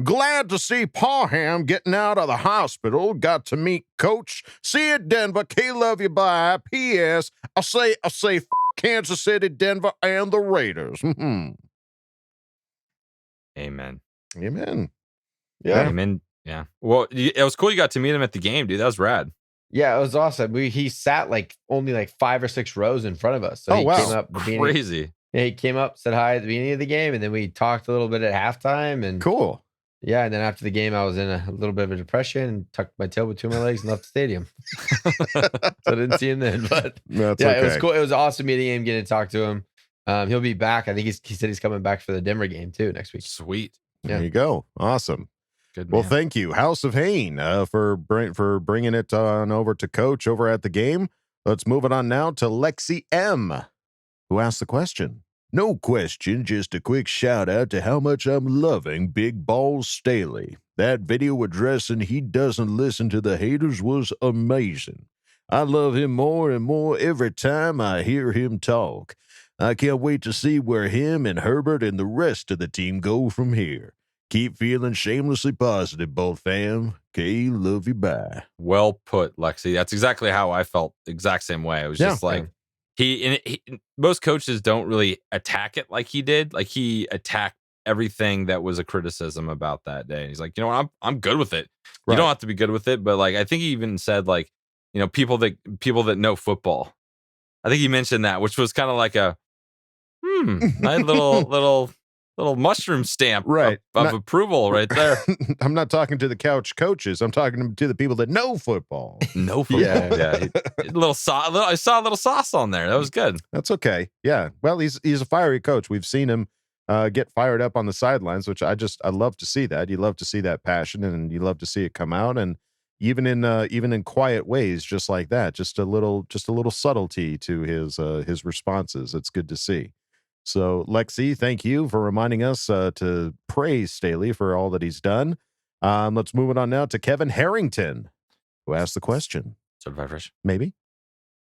glad to see Parham getting out of the hospital. Got to meet Coach. See you, Denver. K love you. Bye. P.S. I'll say, Kansas City, Denver, and the Raiders. Amen. Amen. Yeah. Amen. Yeah. Well, it was cool you got to meet him at the game, dude. That was rad. Yeah, it was awesome. He sat only 5 or 6 rows in front of us. So he came up Crazy. Yeah, he came up, said hi at the beginning of the game, and then we talked a little bit at halftime. And cool. Yeah, and then after the game, I was in a little bit of a depression and tucked my tail between my legs and left the stadium. So I didn't see him then. But That's yeah, okay. it was cool. It was awesome meeting him, getting to talk to him. He'll be back. I think he said he's coming back for the Denver game too next week. Sweet. There you go. Awesome. Good. Well, man. thank you, House of Hain, for bringing it on over to Coach over at the game. Let's move it on now to Lexi M, who asked the question. No question, just a quick shout out to how much I'm loving Big Balls Staley. That video addressing he doesn't listen to the haters was amazing. I love him more and more every time I hear him talk. I can't wait to see where him and Herbert and the rest of the team go from here. Keep feeling shamelessly positive, Boltfam. K, love you, bye. Well put, Lexi. That's exactly how I felt. Exact same way. It was just like he most coaches don't really attack it like he did. Like he attacked everything that was a criticism about that day. And he's like, you know what, I'm good with it. You don't have to be good with it, but like I think he even said like, you know, people that know football. I think he mentioned that, which was kind of like a nice little mushroom stamp of approval right there. I'm not talking to the couch coaches. I'm talking to the people that know football. No football. Yeah. I saw a little sauce on there. That was good. That's okay. Yeah. Well, he's a fiery coach. We've seen him get fired up on the sidelines, which I love to see that. You love to see that passion, and you love to see it come out. And even in quiet ways, just like that, just a little subtlety to his responses. It's good to see. So, Lexi, thank you for reminding us to praise Staley for all that he's done. Let's move it on now to Kevin Harrington, who asked the question. Certified fresh? Maybe?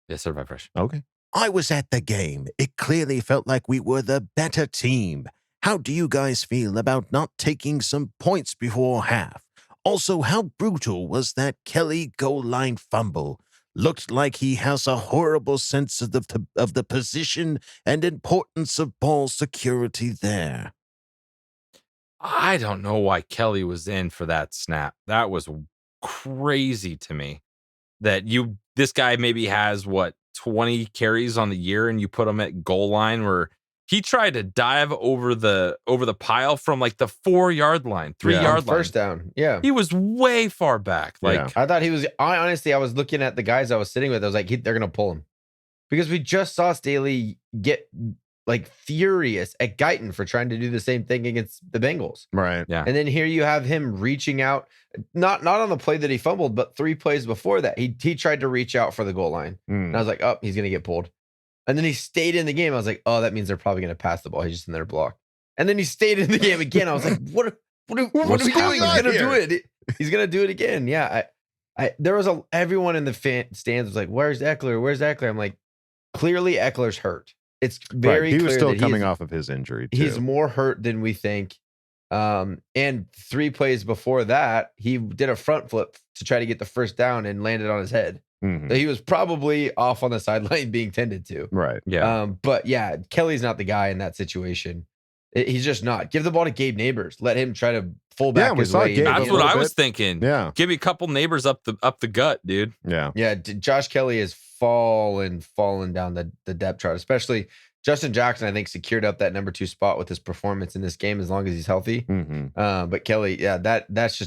Yeah, certified fresh. Okay. I was at the game. It clearly felt like we were the better team. How do you guys feel about not taking some points before half? Also, how brutal was that Kelly goal line fumble? Looked like he has a horrible sense of the position and importance of ball security there. I don't know why Kelly was in for that snap. That was crazy to me. That this guy maybe has 20 carries on the year, and you put him at goal line where he tried to dive over the pile from like the 4-yard line, 3-yard line. First down. Yeah. He was way far back. Like I thought he was. I was looking at the guys I was sitting with. I was like, they're gonna pull him because we just saw Staley get like furious at Guyton for trying to do the same thing against the Bengals. Right. Yeah. And then here you have him reaching out, not on the play that he fumbled, but 3 plays before that. He tried to reach out for the goal line. And I was like, oh, he's gonna get pulled. And then he stayed in the game. I was like, oh, that means they're probably going to pass the ball. He's just in there to block. And then he stayed in the game again. I was like, what are we doing? He's going to do it. He's going to do it again. Yeah. There was everyone in the stands was like, where's Eckler? Where's Eckler? I'm like, clearly Eckler's hurt. It's very He clear was still that coming off of his injury, too. He's more hurt than we think. And 3 plays before that, he did a front flip to try to get the first down and landed on his head. Mm-hmm. So he was probably off on the sideline being tended to. Right. Yeah. But yeah, Kelly's not the guy in that situation. He's just not. Give the ball to Gabe Neighbors. Let him try to full back his way. That's what I was thinking. Yeah. Give me a couple neighbors up the gut, dude. Yeah. Yeah. Josh Kelly has fallen down the depth chart, especially Justin Jackson, I think, secured up that number 2 spot with his performance in this game as long as he's healthy. Mm-hmm. But Kelly, yeah, that's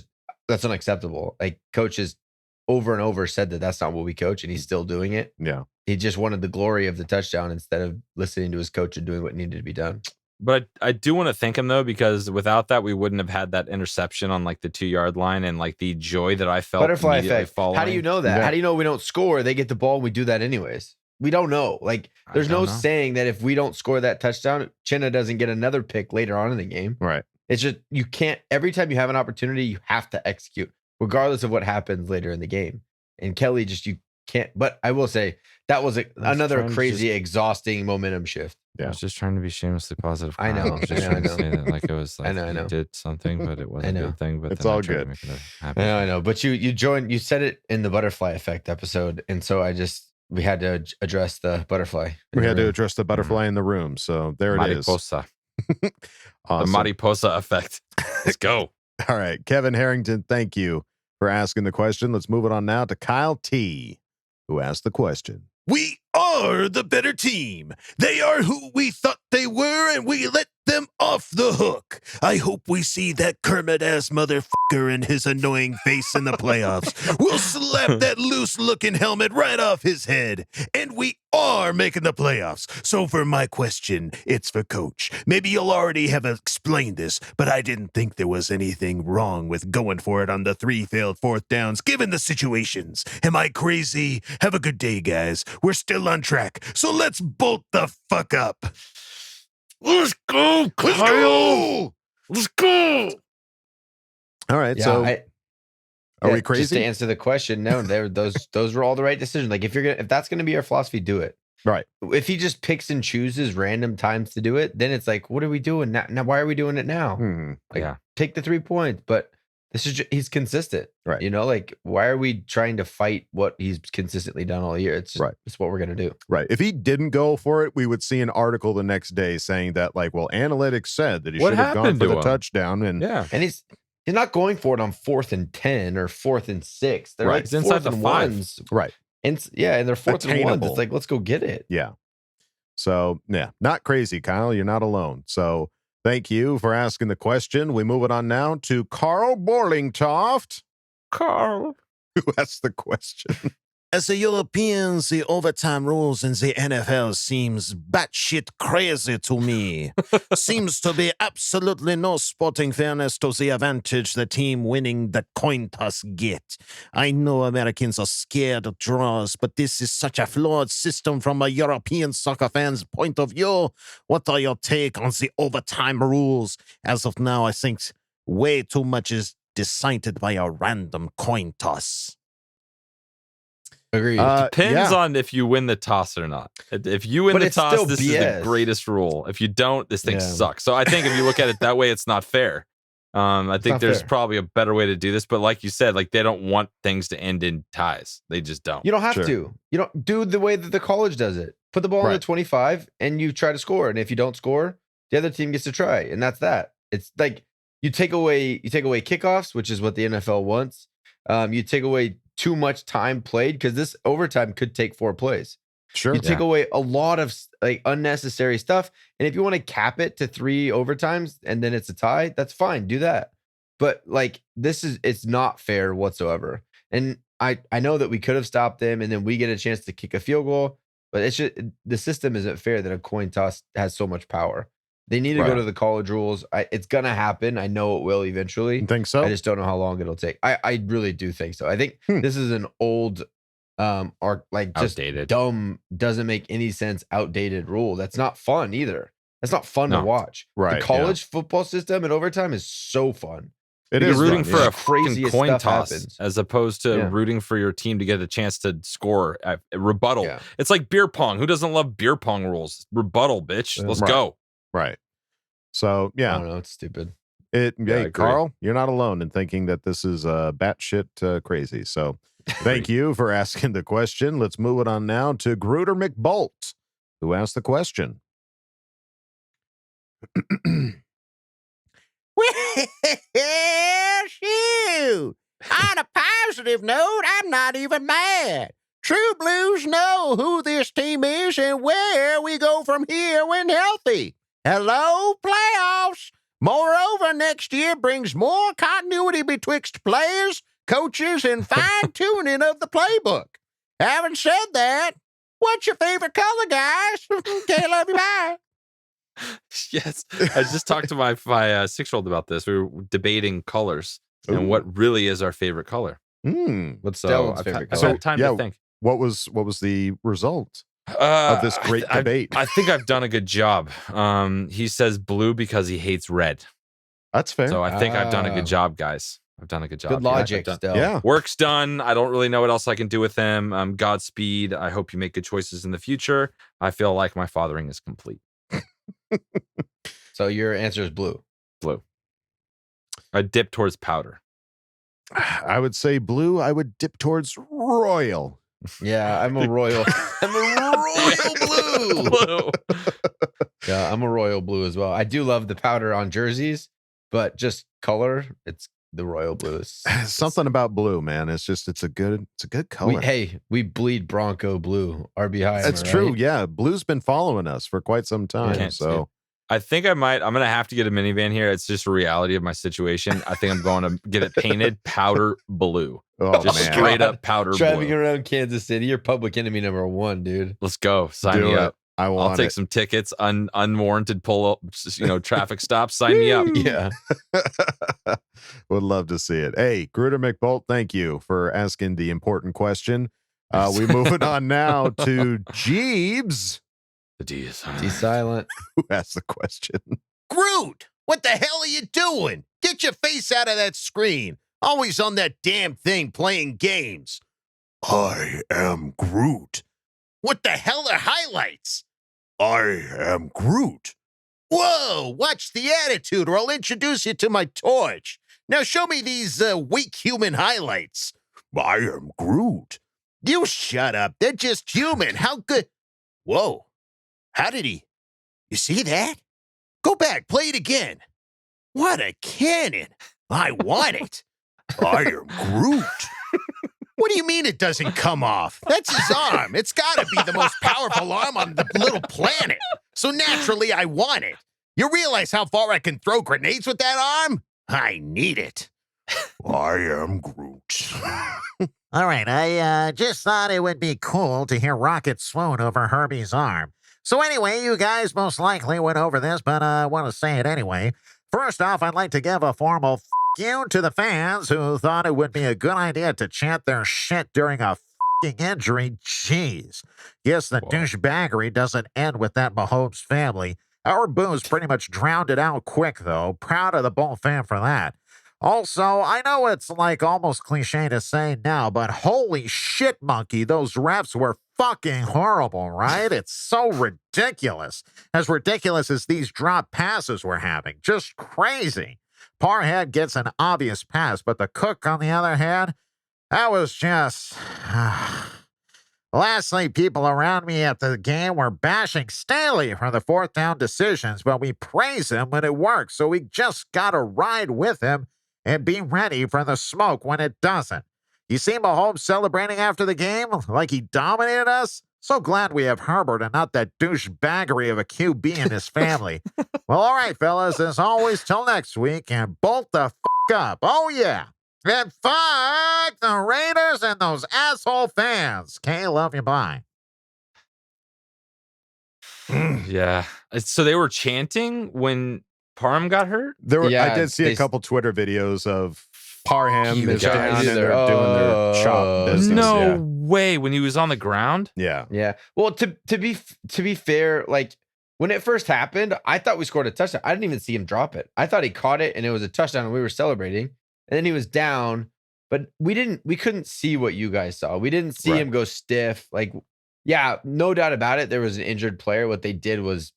unacceptable. Like coaches over and over said that's not what we coach, and he's still doing it. Yeah. He just wanted the glory of the touchdown instead of listening to his coach and doing what needed to be done. But I do want to thank him though, because without that, we wouldn't have had that interception on like the 2-yard line, and like the joy that I felt. Butterfly effect. Following. How do you know that? Yeah. How do you know we don't score? They get the ball and we do that anyways. we don't know. Like, there's no saying that if we don't score that touchdown, Chinna doesn't get another pick later on in the game. Right. It's just, you can't, every time you have an opportunity, you have to execute, regardless of what happens later in the game. And Kelly you can't, but I will say that was another crazy, exhausting momentum shift. I was just trying to be shamelessly positive. I know. I was just trying to say that, like, it was like I know. you did something, but it wasn't a good thing. But it's then all I tried to good. make it happen. I know. But you said it in the butterfly effect episode. And so we had to address the butterfly. We had to address the butterfly in the room. So there it is. Mariposa. Awesome. The Mariposa effect. Let's go. All right. Kevin Harrington, thank you for asking the question. Let's move it on now to Kyle T, who asked the question. We are the better team. They are who we thought they were, and we let them off the hook. I hope we see that Kermit-ass motherfucker and his annoying face in the playoffs. We'll slap that loose-looking helmet right off his head. And we are making the playoffs. So for my question, it's for Coach. Maybe you'll already have explained this, but I didn't think there was anything wrong with going for it on the 3 failed fourth downs, given the situations. Am I crazy? Have a good day, guys. We're still on track, so let's bolt the fuck up. Let's go, Kyle. Let's go. Let's go. All right. Yeah, So are we crazy? Just to answer the question, no, those were all the right decisions. Like, if that's gonna be our philosophy, do it. Right. If he just picks and chooses random times to do it, then it's like, what are we doing now? Why are we doing it now? Take the 3 points, but this is he's consistent, right? You know, like, why are we trying to fight what he's consistently done all year? It's just, it's what we're gonna do. Right. If he didn't go for it, we would see an article the next day saying that, like, well, analytics said that he should have gone for the touchdown, and and he's not going for it on 4th and 10 or 4th and 6. They're like it's inside the 5s, right? And and they're 4th and 1s. Attainable. It's like, let's go get it. Yeah. So yeah, not crazy, Kyle. You're not alone. So thank you for asking the question. We move it on now to Carl Borlingtoft. Carl, who asked the question. As a European, the overtime rules in the NFL seems batshit crazy to me. Seems to be absolutely no sporting fairness to the advantage the team winning the coin toss get. I know Americans are scared of draws, but this is such a flawed system from a European soccer fan's point of view. What are your take on the overtime rules? As of now, I think way too much is decided by a random coin toss. Agreed. Depends on if you win the toss or not. If you win the toss, this is the greatest rule. If you don't, this thing sucks. So I think if you look at it that way, it's not fair. I think there's probably a better way to do this, but like you said, like, they don't want things to end in ties. They just don't. You don't have to. You don't do the way that the college does it. Put the ball on the 25 and you try to score. And if you don't score, the other team gets to try. And that's that. It's like you take away kickoffs, which is what the NFL wants. You take away too much time played, because this overtime could take 4 plays. Sure. You take away a lot of like unnecessary stuff. And if you want to cap it to 3 overtimes and then it's a tie, that's fine. Do that. But like, it's not fair whatsoever. And I know that we could have stopped them and then we get a chance to kick a field goal, but it's just, the system isn't fair that a coin toss has so much power. They need to go to the college rules. It's going to happen. I know it will eventually. You think so? I just don't know how long it'll take. I really do think so. I think this is an old, or like just outdated, dumb, doesn't make any sense, outdated rule. That's not fun either. That's not fun to watch. Right. The college football system in overtime is so fun. It is rooting for a crazy coin toss as opposed to rooting for your team to get a chance to score at rebuttal. Yeah. It's like beer pong. Who doesn't love beer pong rules? Rebuttal, bitch. Let's go. Right. So yeah, I don't know. It's stupid. Hey, Carl, you're not alone in thinking that this is batshit crazy. So thank you for asking the question. Let's move it on now to Gruder McBolt, who asked the question. Well, shoot. On a positive note, I'm not even mad. True Blues know who this team is and where we go from here when healthy. Hello, playoffs. Moreover, next year brings more continuity betwixt players, coaches, and fine-tuning of the playbook. Having said that, what's your favorite color, guys? Okay, love you, bye. Yes. I just talked to my 6-year-old about this. We were debating colors and what really is our favorite color. What's Stellan's favorite color? I've had time to think. What was the result? of this great debate. I think I've done a good job. He says blue because he hates red. That's fair. So I think I've done a good job, guys. I've done a good job. Good logic, still. Yeah. Work's done. I don't really know what else I can do with him. Godspeed. I hope you make good choices in the future. I feel like my fathering is complete. So your answer is blue. Blue. I dip towards powder. I would say blue. I would dip towards royal. Yeah, I'm a royal. I'm a royal blue. Yeah, I'm a royal blue as well. I do love the powder on jerseys, but just color, it's the royal blue. Something about blue, man. It's a good color. We bleed Bronco blue. RBI. That's true. Right? Yeah, blue's been following us for quite some time. So I think I'm going to have to get a minivan here. It's just a reality of my situation. I think I'm going to get it painted powder blue. Oh, just man. straight up powder Driving blue. around Kansas City, you're public enemy number 1, dude. Let's go. Sign me up. I'll take some tickets, unwarranted pull-up, traffic stops. Sign me up. Yeah. Would love to see it. Hey, Gruder McBolt, thank you for asking the important question. We moving on now to Jeeves. The D is silent. He's silent. Who asked the question? Groot, what the hell are you doing? Get your face out of that screen. Always on that damn thing playing games. I am Groot. What the hell are highlights? I am Groot. Whoa, watch the attitude or I'll introduce you to my torch. Now show me these weak human highlights. I am Groot. You shut up. They're just human. How good? Whoa. How did he? You see that? Go back. Play it again. What a cannon. I want it. I am Groot. What do you mean it doesn't come off? That's his arm. It's got to be the most powerful arm on the little planet. So naturally, I want it. You realize how far I can throw grenades with that arm? I need it. I am Groot. All right, I just thought it would be cool to hear Rocket swoon over Herbie's arm. So anyway, you guys most likely went over this, but I want to say it anyway. First off, I'd like to give a formal f*** you to the fans who thought it would be a good idea to chant their shit during a f***ing injury. Jeez. Yes, the douchebaggery doesn't end with that Mahomes family. Our boos pretty much drowned it out quick, though. Proud of the Boltfam for that. Also, I know it's like almost cliche to say now, but holy shit, monkey, those refs were fucking horrible, right? It's so ridiculous. As ridiculous as these drop passes we're having. Just crazy. Parhead gets an obvious pass, but the Cook, on the other hand, that was just... Lastly, people around me at the game were bashing Staley for the 4th down decisions, but we praise him when it works, so we just gotta ride with him and be ready for the smoke when it doesn't. You see Mahomes celebrating after the game like he dominated us? So glad we have Herbert and not that douchebaggery of a QB and his family. Well, all right, fellas, as always, till next week, and bolt the f*** up. Oh, yeah. And fuck the Raiders and those asshole fans. Okay, love you, bye. Yeah. So they were chanting when Parham got hurt? There were, I did see a couple Twitter videos of Parham is down and they're doing their chop business. No way. When he was on the ground? Yeah. Yeah. Well, to be fair, like when it first happened, I thought we scored a touchdown. I didn't even see him drop it. I thought he caught it and it was a touchdown and we were celebrating. And then he was down, but we couldn't see what you guys saw. We didn't see him go stiff. Like, yeah, no doubt about it. There was an injured player. What they did was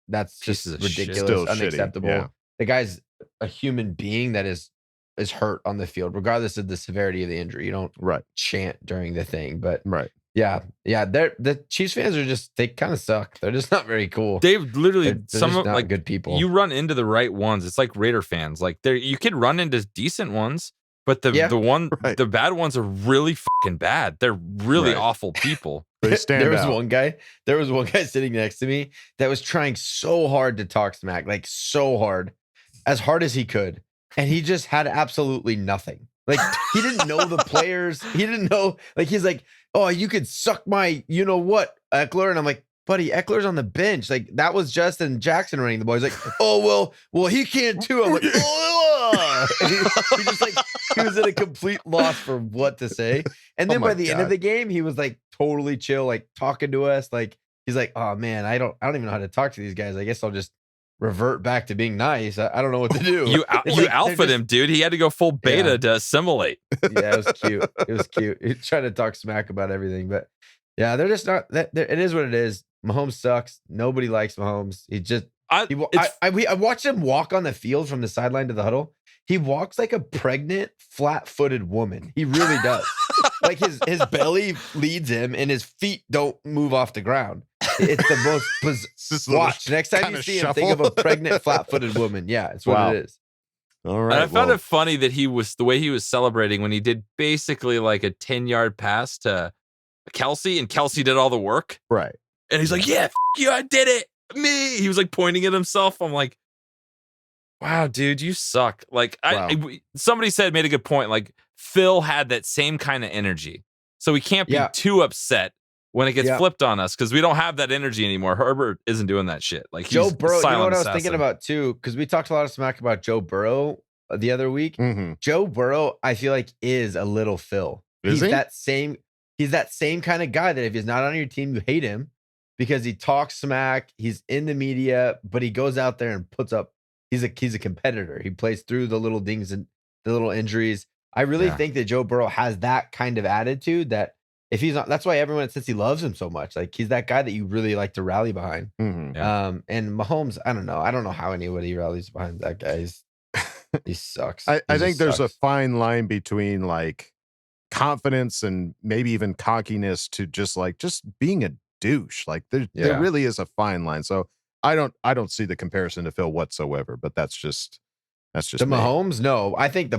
that's just ridiculous, unacceptable. Yeah. The guy's a human being that is hurt on the field, regardless of the severity of the injury. You don't chant during the thing, but yeah. The Chiefs fans are they kind of suck. They're just not very cool. They've literally they're some of like good people. You run into the right ones. It's like Raider fans. Like you could run into decent ones, but the bad ones are really fucking bad. They're really awful people. They stand there was out. There was one guy sitting next to me that was trying so hard to talk smack, like so hard, as hard as he could. And he just had absolutely nothing. Like he didn't know the players. He didn't know, like, he's like, oh, you could suck my, you know what, Eckler. And I'm like, buddy, Eckler's on the bench. Like that was Justin Jackson running the ball. He's like, oh, well, he can too. I'm like, oh, he just like he was at a complete loss for what to say. And then by the end of the game, he was like totally chill, like talking to us. Like he's like, oh man, I don't even know how to talk to these guys. I guess I'll just revert back to being nice. I don't know what to do. You Like, alphaed him, dude. He had to go full beta to assimilate. Yeah, it was cute. It was cute. He's trying to talk smack about everything, but yeah, they're just not. It is what it is. Mahomes sucks. Nobody likes Mahomes. He just. I watched him walk on the field from the sideline to the huddle. He walks like a pregnant, flat-footed woman. He really does. Like his belly leads him, and his feet don't move off the ground. It's the most. Watch next time you see him, think of a pregnant, flat-footed woman. Yeah, it's what it is. All right. And I found it funny that the way he was celebrating when he did basically like a 10-yard pass to Kelsey, and Kelsey did all the work. Right. And he's like, yeah, you, I did it. Me. He was like pointing at himself. I'm like, wow, dude, you suck. Like somebody made a good point. Like Phil had that same kind of energy. So we can't be too upset when it gets flipped on us because we don't have that energy anymore. Herbert isn't doing that shit. Like Joe Burrow, you know what I was thinking about too? Because we talked a lot of smack about Joe Burrow the other week. Mm-hmm. Joe Burrow, I feel like, is a little Phil. Is he? He's that same kind of guy that if he's not on your team, you hate him because he talks smack. He's in the media, but he goes out there and puts up. He's a competitor. He plays through the little dings and the little injuries. I really think that Joe Burrow has that kind of attitude that if he's not, that's why everyone says he loves him so much. Like he's that guy that you really like to rally behind. Mm-hmm. And Mahomes, I don't know. I don't know how anybody rallies behind that guy. He sucks. I think there's a fine line between like confidence and maybe even cockiness to just being a douche. Like there really is a fine line. So I don't see the comparison to Phil whatsoever, but that's just to me. Mahomes. No, I think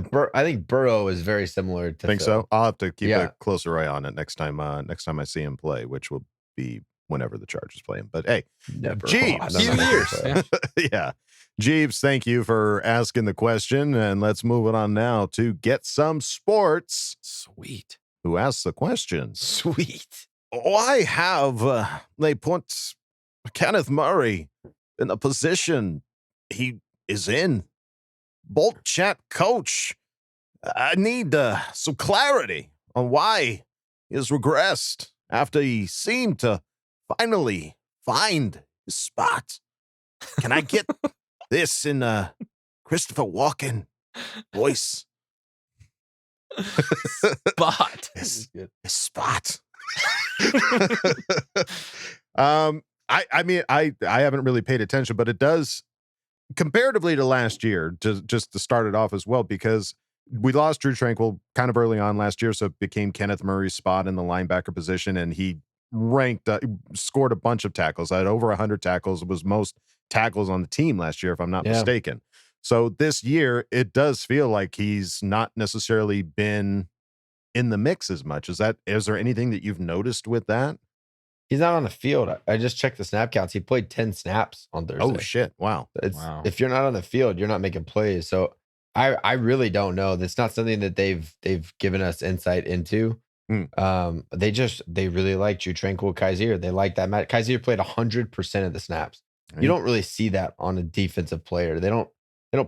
Burrow is very similar to think Phil. so. I'll have to keep a closer eye on it next time I see him play, which will be whenever the Chargers play him. But hey, never. Jeeves, few years. Yeah. Jeeves, thank you for asking the question. And let's move it on now to Get Some Sports. Sweet. Who asked the question? Sweet. Why have they put Kenneth Murray in the position he is in? Bolt Chat coach, I need some clarity on why he has regressed after he seemed to finally find his spot. Can I get this in Christopher Walken voice? Spot. His spot. I mean, I haven't really paid attention, but it does comparatively to last year, just to start it off as well, because we lost Drew Tranquil kind of early on last year, so it became Kenneth Murray's spot in the linebacker position, and he scored a bunch of tackles. I had over 100 tackles. It was most tackles on the team last year, if I'm not mistaken. So this year, it does feel like he's not necessarily been in the mix as much. Is there anything that you've noticed with that? He's not on the field. I just checked the snap counts. He played 10 snaps on Thursday. Oh shit! Wow. If you're not on the field, you're not making plays. So I really don't know. That's not something that they've given us insight into. They really like Drew Tranquil Kaiser. They like that. Kaiser played 100% of the snaps. You don't really see that on a defensive player. They don't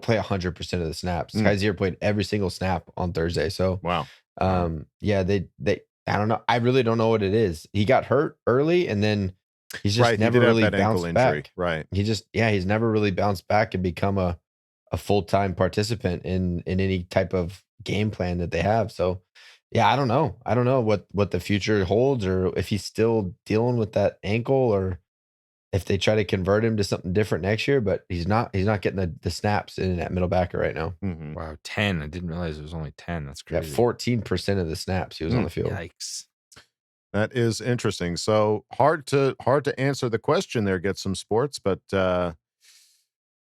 play 100% of the snaps. Kaiser played every single snap on Thursday. So wow. They I don't know. I really don't know what it is. He got hurt early, and then he's just never really bounced back. Right. He's never really bounced back and become a full-time participant in any type of game plan that they have. So yeah, I don't know. I don't know what the future holds, or if he's still dealing with that ankle, or if they try to convert him to something different next year. But he's not getting the snaps in that middle backer right now. Mm-hmm. Wow, 10. I didn't realize it was only 10. That's crazy. Yeah, 14% of the snaps he was on the field. Yikes. That is interesting. So hard to answer the question there, Get Some Sports, but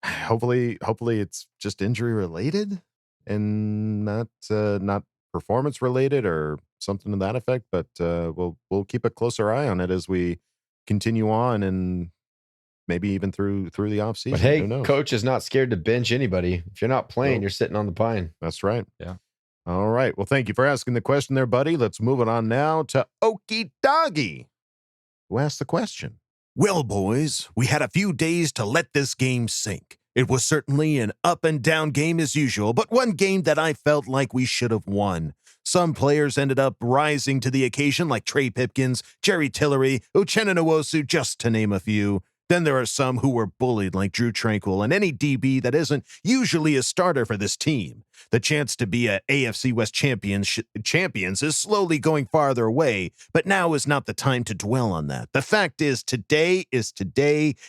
hopefully it's just injury related and not performance related or something to that effect. But we'll keep a closer eye on it as we continue on, and maybe even through the off season. But hey, coach is not scared to bench anybody. If you're not playing, you're sitting on the pine. That's right. Yeah. All right. Well, thank you for asking the question there, buddy. Let's move it on now to Okie Doggy, who asked the question. Well, boys, we had a few days to let this game sink. It was certainly an up and down game as usual, but one game that I felt like we should have won. Some players ended up rising to the occasion, like Trey Pipkins, Jerry Tillery, Uchenna Nwosu, just to name a few. Then there are some who were bullied, like Drew Tranquil, and any DB that isn't usually a starter for this team. The chance to be a AFC West champions is slowly going farther away, but now is not the time to dwell on that. The fact is today,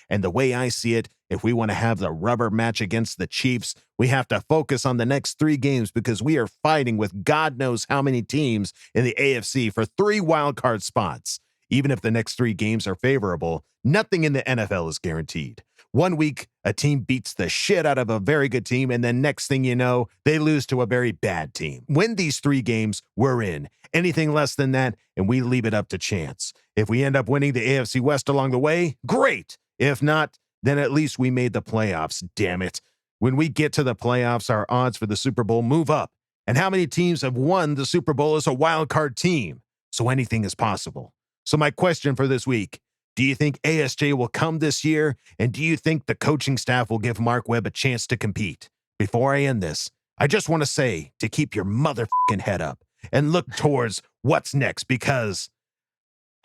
and the way I see it, if we want to have the rubber match against the Chiefs, we have to focus on the next 3 games because we are fighting with God knows how many teams in the AFC for 3 wildcard spots. Even if the next 3 games are favorable, nothing in the NFL is guaranteed. One week, a team beats the shit out of a very good team, and then next thing you know, they lose to a very bad team. Win these 3 games, we're in. Anything less than that, and we leave it up to chance. If we end up winning the AFC West along the way, great. If not, then at least we made the playoffs, damn it. When we get to the playoffs, our odds for the Super Bowl move up. And how many teams have won the Super Bowl as a wild card team? So anything is possible. So my question for this week, do you think ASJ will come this year? And do you think the coaching staff will give Mark Webb a chance to compete? Before I end this, I just want to say to keep your motherfucking head up and look towards what's next, because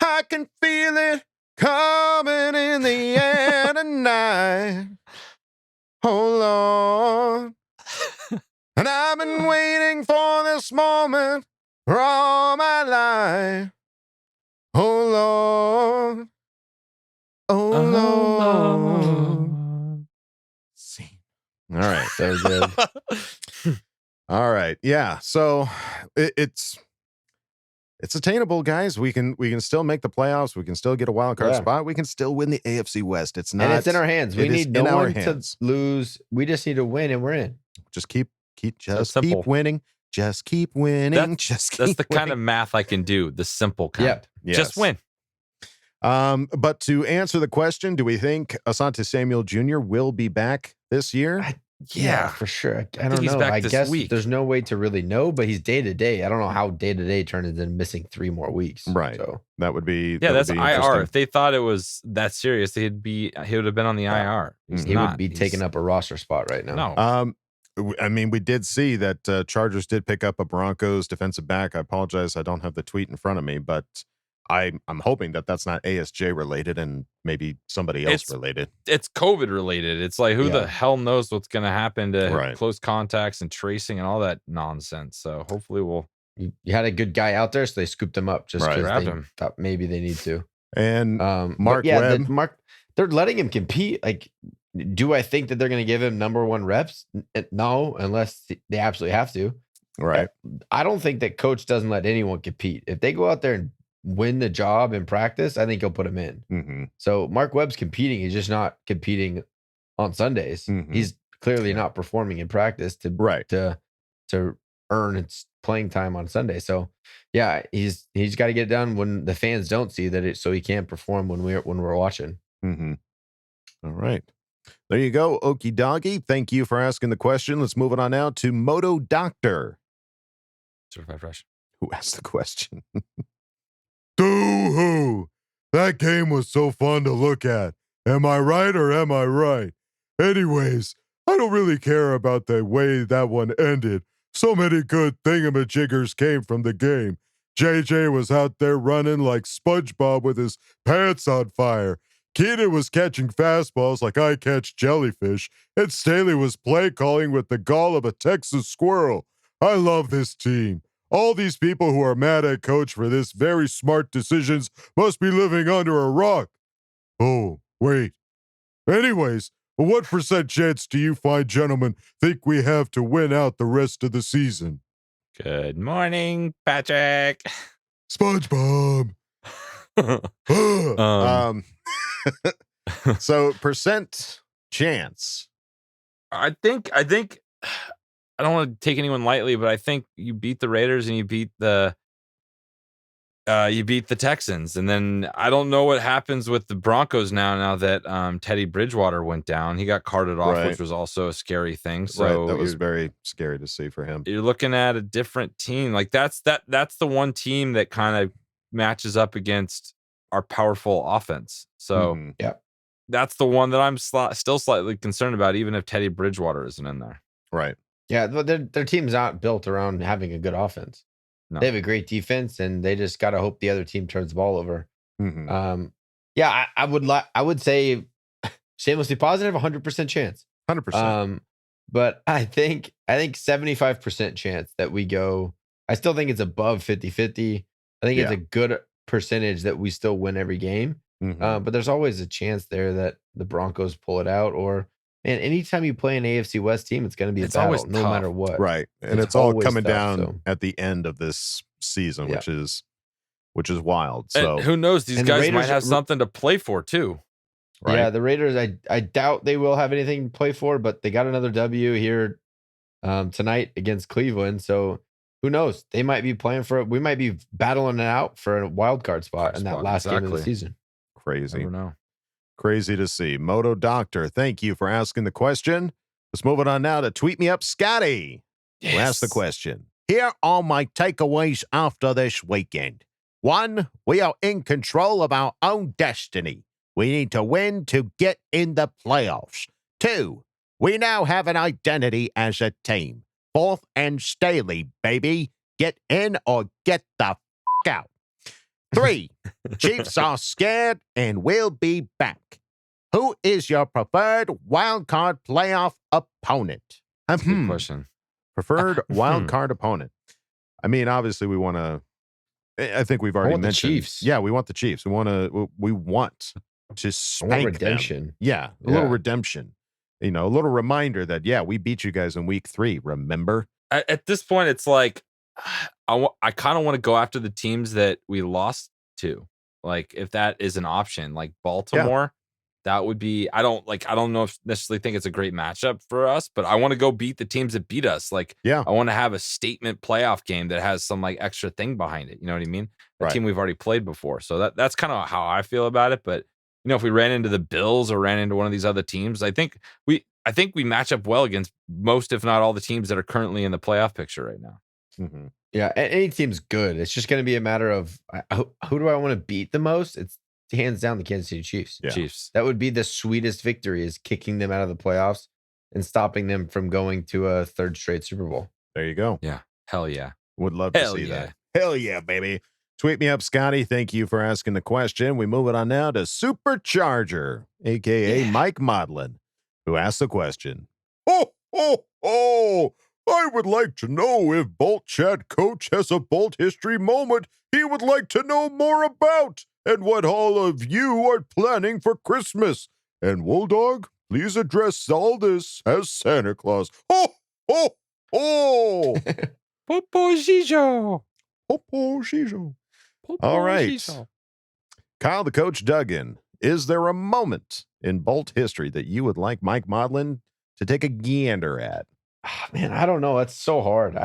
I can feel it coming in the air tonight. Oh, Lord. And I've been waiting for this moment for all my life. Oh, Lord. Oh, Lord. See. All right. So good. All right. Yeah. So it's attainable, guys. We can still make the playoffs. We can still get a wild card spot. We can still win the AFC West. It's not. And it's in our hands. We need no one to lose. We just need to win, and we're in. Just keep winning. Just keep winning. That's the kind of math I can do. The simple kind. Yep. Yes. Just win. But to answer the question, do we think Asante Samuel Jr. will be back this year? Yeah, for sure. I don't know. I guess there's no way to really know, but he's day to day. I don't know how day to day turns into missing 3 more weeks. Right. So that would be that's would be IR. If they thought it was that serious, he would have been on the IR. He would be taking up a roster spot right now. No. I mean, we did see that Chargers did pick up a Broncos defensive back. I apologize, I don't have the tweet in front of me, but I'm hoping that that's not ASJ related and maybe somebody else related. It's COVID related. It's like who the hell knows what's going to happen to close contacts and tracing and all that nonsense. So hopefully You had a good guy out there, so they scooped him up just because they thought maybe they need to. And Mark Webb, they're letting him compete. Like, do I think that they're going to give him number 1 reps? No, unless they absolutely have to. Right. I don't think that coach doesn't let anyone compete. If they go out there and win the job in practice, I think he'll put him in. Mm-hmm. So Mark Webb's competing. He's just not competing on Sundays. Mm-hmm. He's clearly not performing in practice to earn its playing time on Sunday. So yeah, he's got to get it done when the fans don't see that, so he can't perform when we're watching. Mm-hmm. All right. There you go, Okie Doggy. Thank you for asking the question. Let's move it on now to Moto Doctor. Certified fresh. Who asked the question? Doo-hoo! That game was so fun to look at. Am I right or am I right? Anyways, I don't really care about the way that one ended. So many good thingamajiggers came from the game. JJ was out there running like SpongeBob with his pants on fire. Keenan was catching fastballs like I catch jellyfish, and Staley was play calling with the gall of a Texas squirrel. I love this team. All these people who are mad at Coach for this very smart decisions must be living under a rock. Oh, wait. Anyways, what % chance do you fine gentlemen think we have to win out the rest of the season? Good morning, Patrick. SpongeBob. So % chance. I think I don't want to take anyone lightly, but I think you beat the Raiders and you beat the Texans, and then I don't know what happens with the Broncos now that Teddy Bridgewater went down. He got carted off, which was also a scary thing. So that was very scary to see for him. You're looking at a different team. Like that's the one team that kind of matches up against our powerful offense. So yeah, that's the one that I'm still slightly concerned about, even if Teddy Bridgewater isn't in there. Right. Yeah, but their team's not built around having a good offense. No. They have a great defense, and they just got to hope the other team turns the ball over. Mhm. Yeah, I would say shamelessly positive, 100% chance. 100%. But I think 75% chance that we go. I still think it's above 50-50. I think it's a good percentage that we still win every game. Mhm. But there's always a chance there that the Broncos pull it out. Or, and anytime you play an AFC West team, it's going to be a battle, always no tough. matter what. Right. And it's all always coming tough, down so. at the end of this season, Yeah. which is wild. So And who knows? These And the guys Raiders might have something to play for too. right? Yeah, the Raiders, I doubt they will have anything to play for, but they got another W here tonight against Cleveland. So who knows? They might be playing for it. We might be battling it out for a wild card spot in that last game of the season. Crazy. Never know. Crazy to see. Moto Doctor, thank you for asking the question. Let's move it on now to Tweet Me Up Scotty, who asked the question. Here are my takeaways after this weekend. 1, we are in control of our own destiny. We need to win to get in the playoffs. 2, we now have an identity as a team. 4th and Staley, baby. Get in or get the f*** out. 3, Chiefs are scared and we'll be back. Who is your preferred wildcard playoff opponent? Good question. Preferred wildcard opponent. I mean, obviously, we want to. I think we've already mentioned the Chiefs. Yeah, we want the Chiefs. We want to. We want to spank redemption. them. Yeah, a little redemption. A little reminder that we beat you guys in week 3. Remember? At this point, it's like I kind of want to go after the teams that we lost to. Like, if that is an option, like Baltimore, that would be. I don't know if necessarily think it's a great matchup for us, but I want to go beat the teams that beat us. Like, I want to have a statement playoff game that has some like extra thing behind it. You know what I mean? A team we've already played before. So that's kind of how I feel about it. But if we ran into the Bills or ran into one of these other teams, I think we match up well against most, if not all, the teams that are currently in the playoff picture right now. Mm-hmm. Yeah, any team's good. It's just going to be a matter of who do I want to beat the most? It's hands down the Kansas City Chiefs. Yeah. Chiefs. That would be the sweetest victory, is kicking them out of the playoffs and stopping them from going to a 3rd straight Super Bowl. There you go. Yeah. Hell yeah. Would love to see that. Hell yeah, baby. Tweet me up, Scotty. Thank you for asking the question. We move it on now to Supercharger, a.k.a. Mike Modlin, who asked the question. Oh, I would like to know if Bolt Chat Coach has a Bolt history moment he would like to know more about, and what all of you are planning for Christmas. And Wolldog, please address all this as Santa Claus. Oh! Popo Gijo. Popo Gijo. All right. Kyle the Coach Duggan, is there a moment in Bolt history that you would like Mike Modlin to take a gander at? Oh, man, I don't know. That's so hard.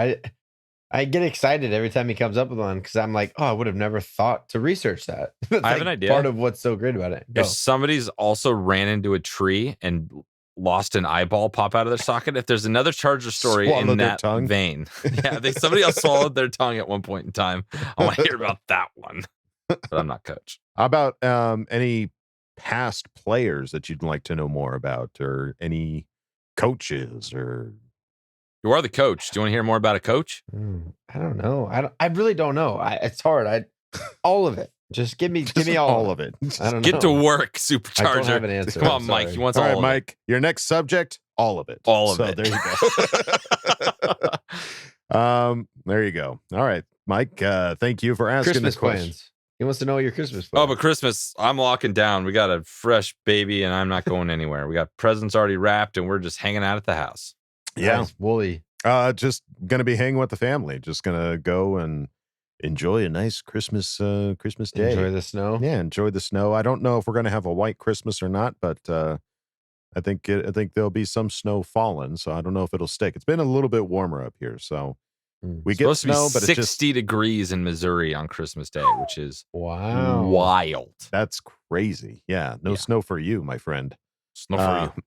I get excited every time he comes up with one because I'm like, I would have never thought to research that. I have an idea. Part of what's so great about it. If somebody's also ran into a tree and lost an eyeball pop out of their socket, if there's another Charger story Swallowed in their that tongue. vein, somebody else swallowed their tongue at one point in time. I want to hear about that one, but I'm not Coach. How about any past players that you'd like to know more about, or any coaches, or? You are the coach. Do you want to hear more about a coach? I don't know. I really don't know. It's hard. All of it. Just give me all of it. I don't know. Get to work, Supercharger. I don't have an answer. Come on, I'm Mike. sorry. He wants all all right, of Mike. Your next subject, all of it. All of it. There you go. There you go. All right, Mike. Thank you for asking Christmas the question. plans. He wants to know your Christmas plans. Oh, but Christmas, I'm locking down. We got a fresh baby, and I'm not going anywhere. We got presents already wrapped, and we're just hanging out at the house. Yeah, Nice, woolly. Just gonna be hanging with the family. Just gonna go and enjoy a nice Christmas day. Enjoy the snow. Yeah, enjoy the snow. I don't know if we're gonna have a white Christmas or not, but I think there'll be some snow falling. So I don't know if it'll stick. It's been a little bit warmer up here, so we get Supposed snow, to be but 60 it's just degrees in Missouri on Christmas Day, which is Wow. wild. that's crazy. Yeah, no snow for you, my friend. Snow for you.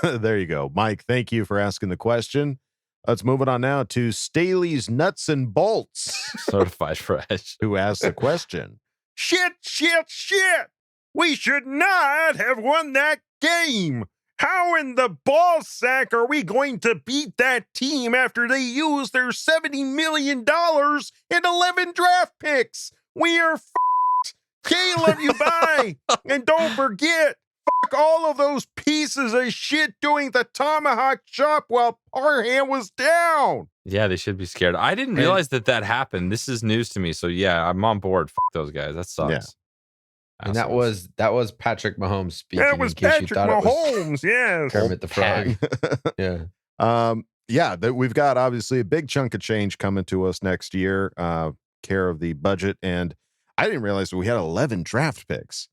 There you go, Mike. Thank you for asking the question. Let's move it on now to Staley's Nuts and Bolts, Certified fresh. who asked the question. Shit. We should not have won that game. How in the ball sack are we going to beat that team after they used their $70 million in 11 draft picks? We are f***ed. Caleb, you buy. And don't forget, fuck all of those pieces of shit doing the tomahawk chop while Parham was down. Yeah, they should be scared. I didn't realize that happened. This is news to me. So yeah, I'm on board. Fuck those guys. That sucks. Yeah. And that was Patrick Mahomes speaking. That was Patrick Mahomes, yes. Kermit the Frog. We've got obviously a big chunk of change coming to us next year, care of the budget. And I didn't realize we had 11 draft picks.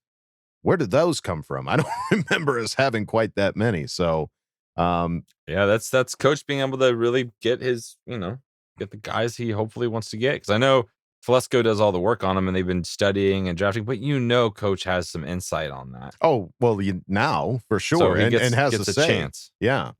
Where did those come from? I don't remember us having quite that many. So, that's coach being able to really get his, get the guys he hopefully wants to get. Because I know Flesko does all the work on them, and they've been studying and drafting. But coach has some insight on that. Oh well, now for sure, so and has gets a say. Chance. Yeah.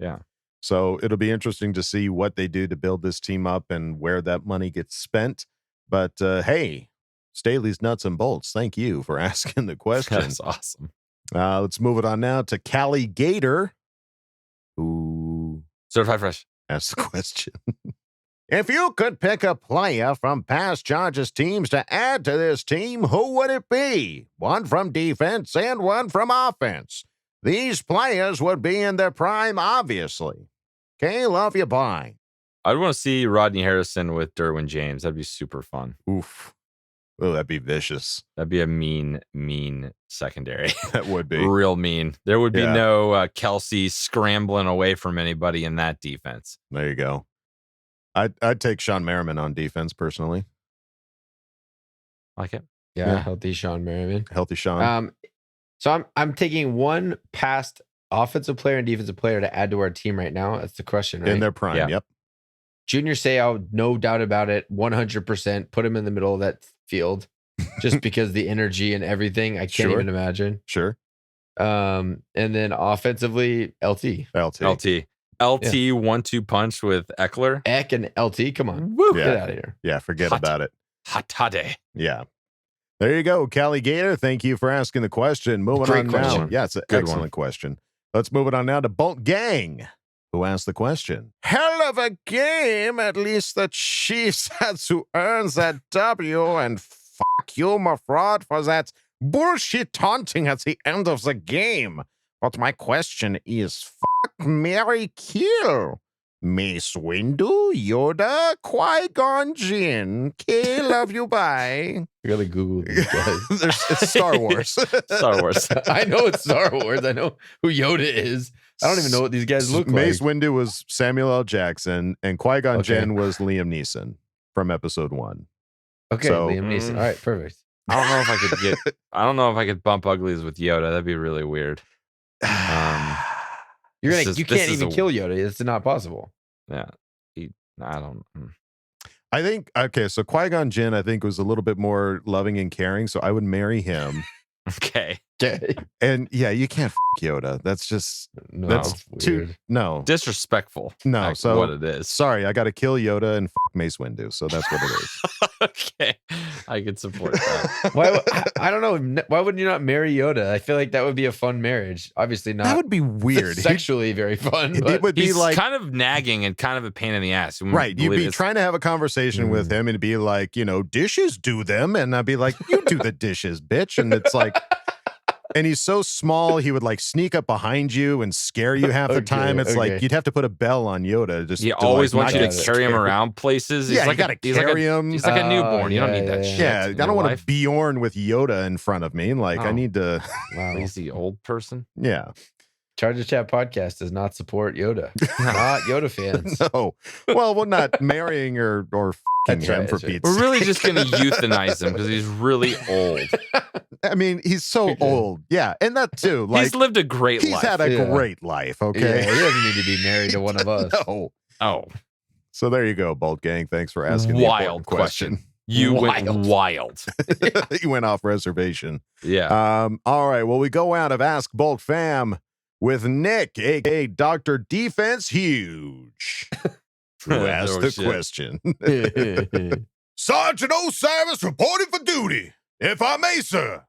So it'll be interesting to see what they do to build this team up and where that money gets spent. But hey, Staley's nuts and bolts. Thank you for asking the question. That's awesome. Let's move it on now to Callie Gator, who certified fresh asked the question. If you could pick a player from past Chargers teams to add to this team, who would it be? One from defense and one from offense. These players would be in their prime, obviously. Okay, love you, bye. I'd want to see Rodney Harrison with Derwin James. That'd be super fun. Oof. Oh, that'd be vicious. That'd be a mean secondary. That would be. Real mean. There would be no Kelsey scrambling away from anybody in that defense. There you go. I'd take Sean Merriman on defense personally. Like it. Yeah. Healthy Sean Merriman. Healthy Sean. So I'm taking one past offensive player and defensive player to add to our team right now. That's the question, right? In their prime, Yeah. Yep. Junior Seau, no doubt about it, 100%. Put him in the middle of that field just because the energy and everything. I can't even imagine. Sure. And then offensively, LT. LT 1-2 punch with Eckler. Eck and LT, come on. Woo. Get out of here. Yeah, forget about it. Hot. Yeah. There you go, Callie Gator. Thank you for asking the question. Moving Great on question. now. Yeah, it's an excellent question. Let's move it on now to Bolt Gang, who asked the question. Hell of a game. At least the Chiefs had to earn that W, and fuck you, my fraud, for that bullshit taunting at the end of the game. But my question is, fuck, marry, kill. Mace Windu, Yoda, Qui-Gon Jinn. K, love you, bye. I gotta Google these guys. It's Star Wars. Star Wars. I know it's Star Wars. I know who Yoda is. I don't even know what these guys look Mace like. Windu was Samuel L. Jackson, and Qui-Gon Jinn was Liam Neeson from episode 1. Okay, So- Liam Neeson. All right, perfect. I don't know if I could bump uglies with Yoda. That'd be really weird. You This can't is even a- kill Yoda. It's not possible. Yeah. I don't. I think, okay, so Qui-Gon Jinn, I think, was a little bit more loving and caring, so I would marry him. Okay. And yeah, you can't Yoda. That's just, No, that's too, weird. no. Disrespectful. No, That's so what it is. Sorry, I got to kill Yoda and Mace Windu, so that's what it is. Okay. I can support that. Why? I don't know. Why wouldn't you not marry Yoda? I feel like that would be a fun marriage. Obviously not. That would be weird. Sexually very fun. It But would be He's like, kind of nagging and kind of a pain in the ass. You wouldn't right, you'd believe be it's- trying to have a conversation with him and be like, dishes do them, and I'd be like, you do the dishes, bitch. And it's like, and he's so small, he would like sneak up behind you and scare you half the time. It's like you'd have to put a Bjorn on Yoda. Just He to, always like, wants not you to get carry him scared. around places. Yeah, He's like you got to carry him. He's like a newborn. You don't need that shit. Yeah, I in don't your want life. to Bjorn with Yoda in front of me. Like, I Oh. need to. wow. Lazy old person. Yeah. Charger Chat podcast does not support Yoda. Not Yoda fans. No. Well, we're not marrying or fucking That's him right, for that's right. Pete's We're really sake. just gonna euthanize him because he's really old. I mean, he's so old. Yeah. And that too. Like, He's lived a great he's life. had a Yeah. great life. Yeah, Okay. he doesn't need to be married to one of us. No. Oh, So there you go, Bolt Gang. Thanks for asking the wild important question. you Wild. went wild. You went off reservation. Yeah. All right. Well, we go out of Ask Bolt Fam with Nick, aka Dr. Defense Huge, who asked Oh, the shit. question. Sergeant Osiris reporting for duty. If I may, sir.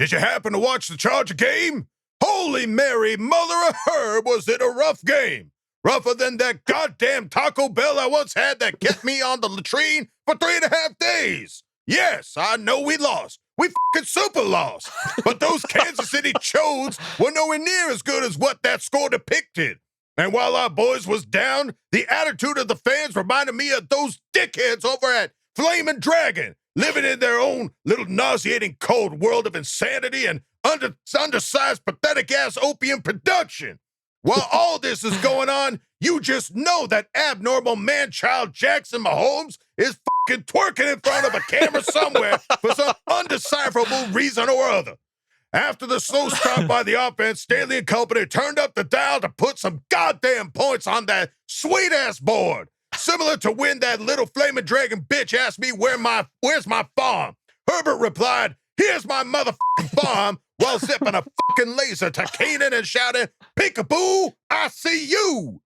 did you happen to watch the Charger game? Holy Mary, mother of Herb, was it a rough game? Rougher than that goddamn Taco Bell I once had that kept me on the latrine for 3.5 days. Yes, I know we lost. We fucking super lost. But those Kansas City Chodes were nowhere near as good as what that score depicted. And while our boys was down, the attitude of the fans reminded me of those dickheads over at Flamin' Dragon, living in their own little nauseating cold world of insanity and undersized, pathetic-ass opium production. While all this is going on, you just know that abnormal man-child Jackson Mahomes is fucking twerking in front of a camera somewhere for some undecipherable reason or other. After the slow start by the offense, Staley and company turned up the dial to put some goddamn points on that sweet-ass board. Similar to when that little flaming dragon bitch asked me where's my farm. Herbert replied, here's my motherfucking farm, while zipping a fucking laser to Kanan and shouting, peekaboo, I see you.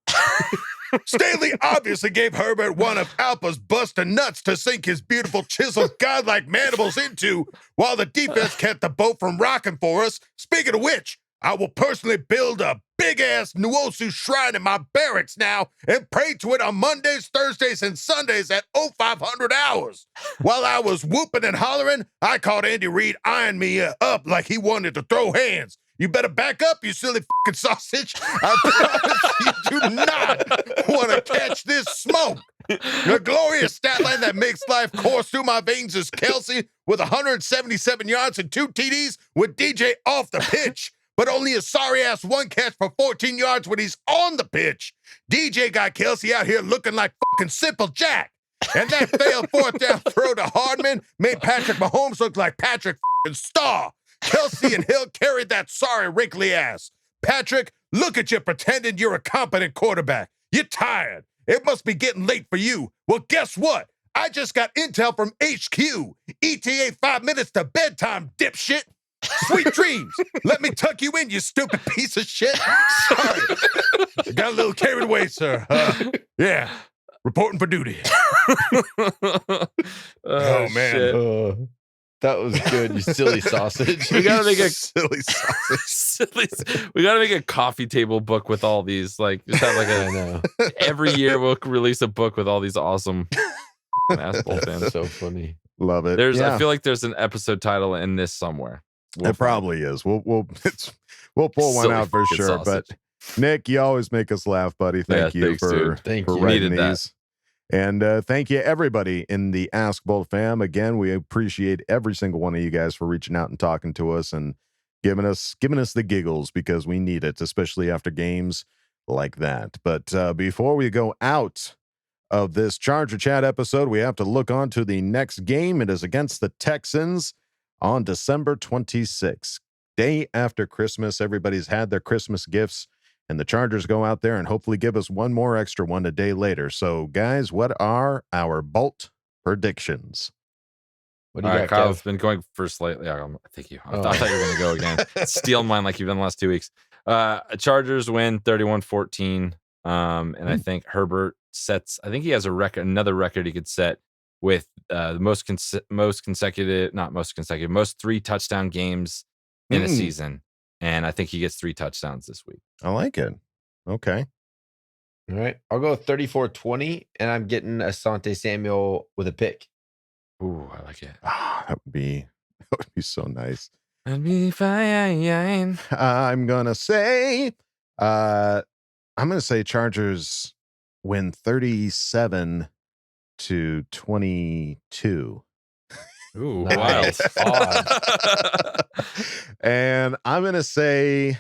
Staley obviously gave Herbert one of Alpa's busted nuts to sink his beautiful chiseled godlike mandibles into, while the defense kept the boat from rocking for us. Speaking of which, I will personally build a big-ass Nuosu shrine in my barracks now and pray to it on Mondays, Thursdays, and Sundays at 0500 hours. While I was whooping and hollering, I caught Andy Reid eyeing me up like he wanted to throw hands. You better back up, you silly fucking sausage. I promise you do not want to catch this smoke. The glorious stat line that makes life course through my veins is Kelsey with 177 yards and 2 TDs with DJ off the pitch, but only a sorry-ass 1 catch for 14 yards when he's on the pitch. DJ got Kelsey out here looking like fucking Simple Jack. And that failed 4th down throw to Hardman made Patrick Mahomes look like Patrick fucking Starr. Kelsey and Hill carried that sorry, wrinkly ass. Patrick, look at you pretending you're a competent quarterback. You're tired. It must be getting late for you. Well, guess what? I just got intel from HQ. ETA 5 minutes to bedtime, dipshit. Sweet dreams. Let me tuck you in, you stupid piece of shit. Sorry. Got a little carried away, sir. Yeah. Reporting for duty. Oh, man. Shit. That was good, you silly sausage. We gotta make a silly sausage. We gotta make a coffee table book with all these. Like, just have like every year we'll release a book with all these awesome basketball fans. So funny. Love it. I feel like there's an episode title in this somewhere. It probably is. We'll pull one Silly out for fucking sure. sausage. But Nick, you always make us laugh, buddy. Thank you thanks, for dude. for You writing needed that. these. And thank you, everybody in the Ask Bolt fam. Again, we appreciate every single one of you guys for reaching out and talking to us and giving us the giggles, because we need it, especially after games like that. But before we go out of this Charger Chat episode, we have to look on to the next game. It is against the Texans on December 26th, day after Christmas. Everybody's had their Christmas gifts, and the Chargers go out there and hopefully give us one more extra one a day later. So, guys, what are our Bolt predictions? What do you All right, got, Kyle's Kev? been going first lately. Thank you. I Oh. thought you were going to go again. Stealing mine like you've done the last 2 weeks. Chargers win 31-14. And I think Herbert sets, I think he has another record he could set with the most 3 touchdown games in a season. And I think he gets 3 touchdowns this week. I like it. Okay. All right. I'll go 34-20, and I'm getting Asante Samuel with a pick. Ooh, I like it. That would be so nice. I'd be fine. I'm gonna say Chargers win 37-22. Ooh, Nice. wild. And I'm gonna say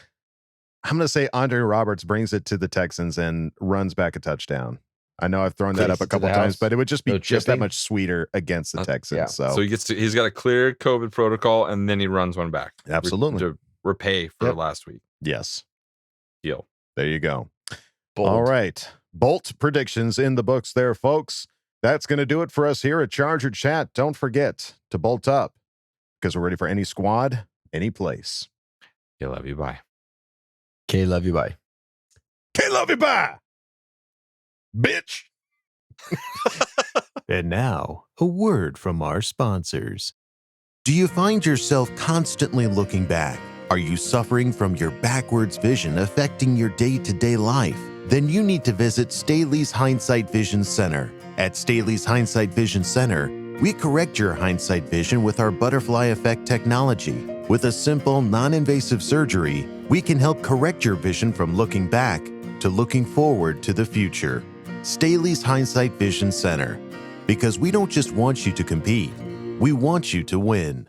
Andre Roberts brings it to the Texans and runs back a touchdown. I know I've thrown that up a couple times, but it would just be No just that chipping? much sweeter against the Texans. yeah. So, So he's got a clear COVID protocol, and then he runs one back. Absolutely. To repay for Yep. last week. yes, Deal. there you go. Bold. All right. Bolt predictions in the books there, folks. That's going to do it for us here at Charger Chat. Don't forget to bolt up, because we're ready for any squad, any place. Okay, love you. Bye. Okay, love you. Bye. Can't love you, bye. Bitch. And now, a word from our sponsors. Do you find yourself constantly looking back? Are you suffering from your backwards vision affecting your day-to-day life? Then you need to visit Staley's Hindsight Vision Center. At Staley's Hindsight Vision Center, we correct your hindsight vision with our butterfly effect technology. With a simple, non-invasive surgery, we can help correct your vision from looking back to looking forward to the future. Staley's Hindsight Vision Center. Because we don't just want you to compete, we want you to win.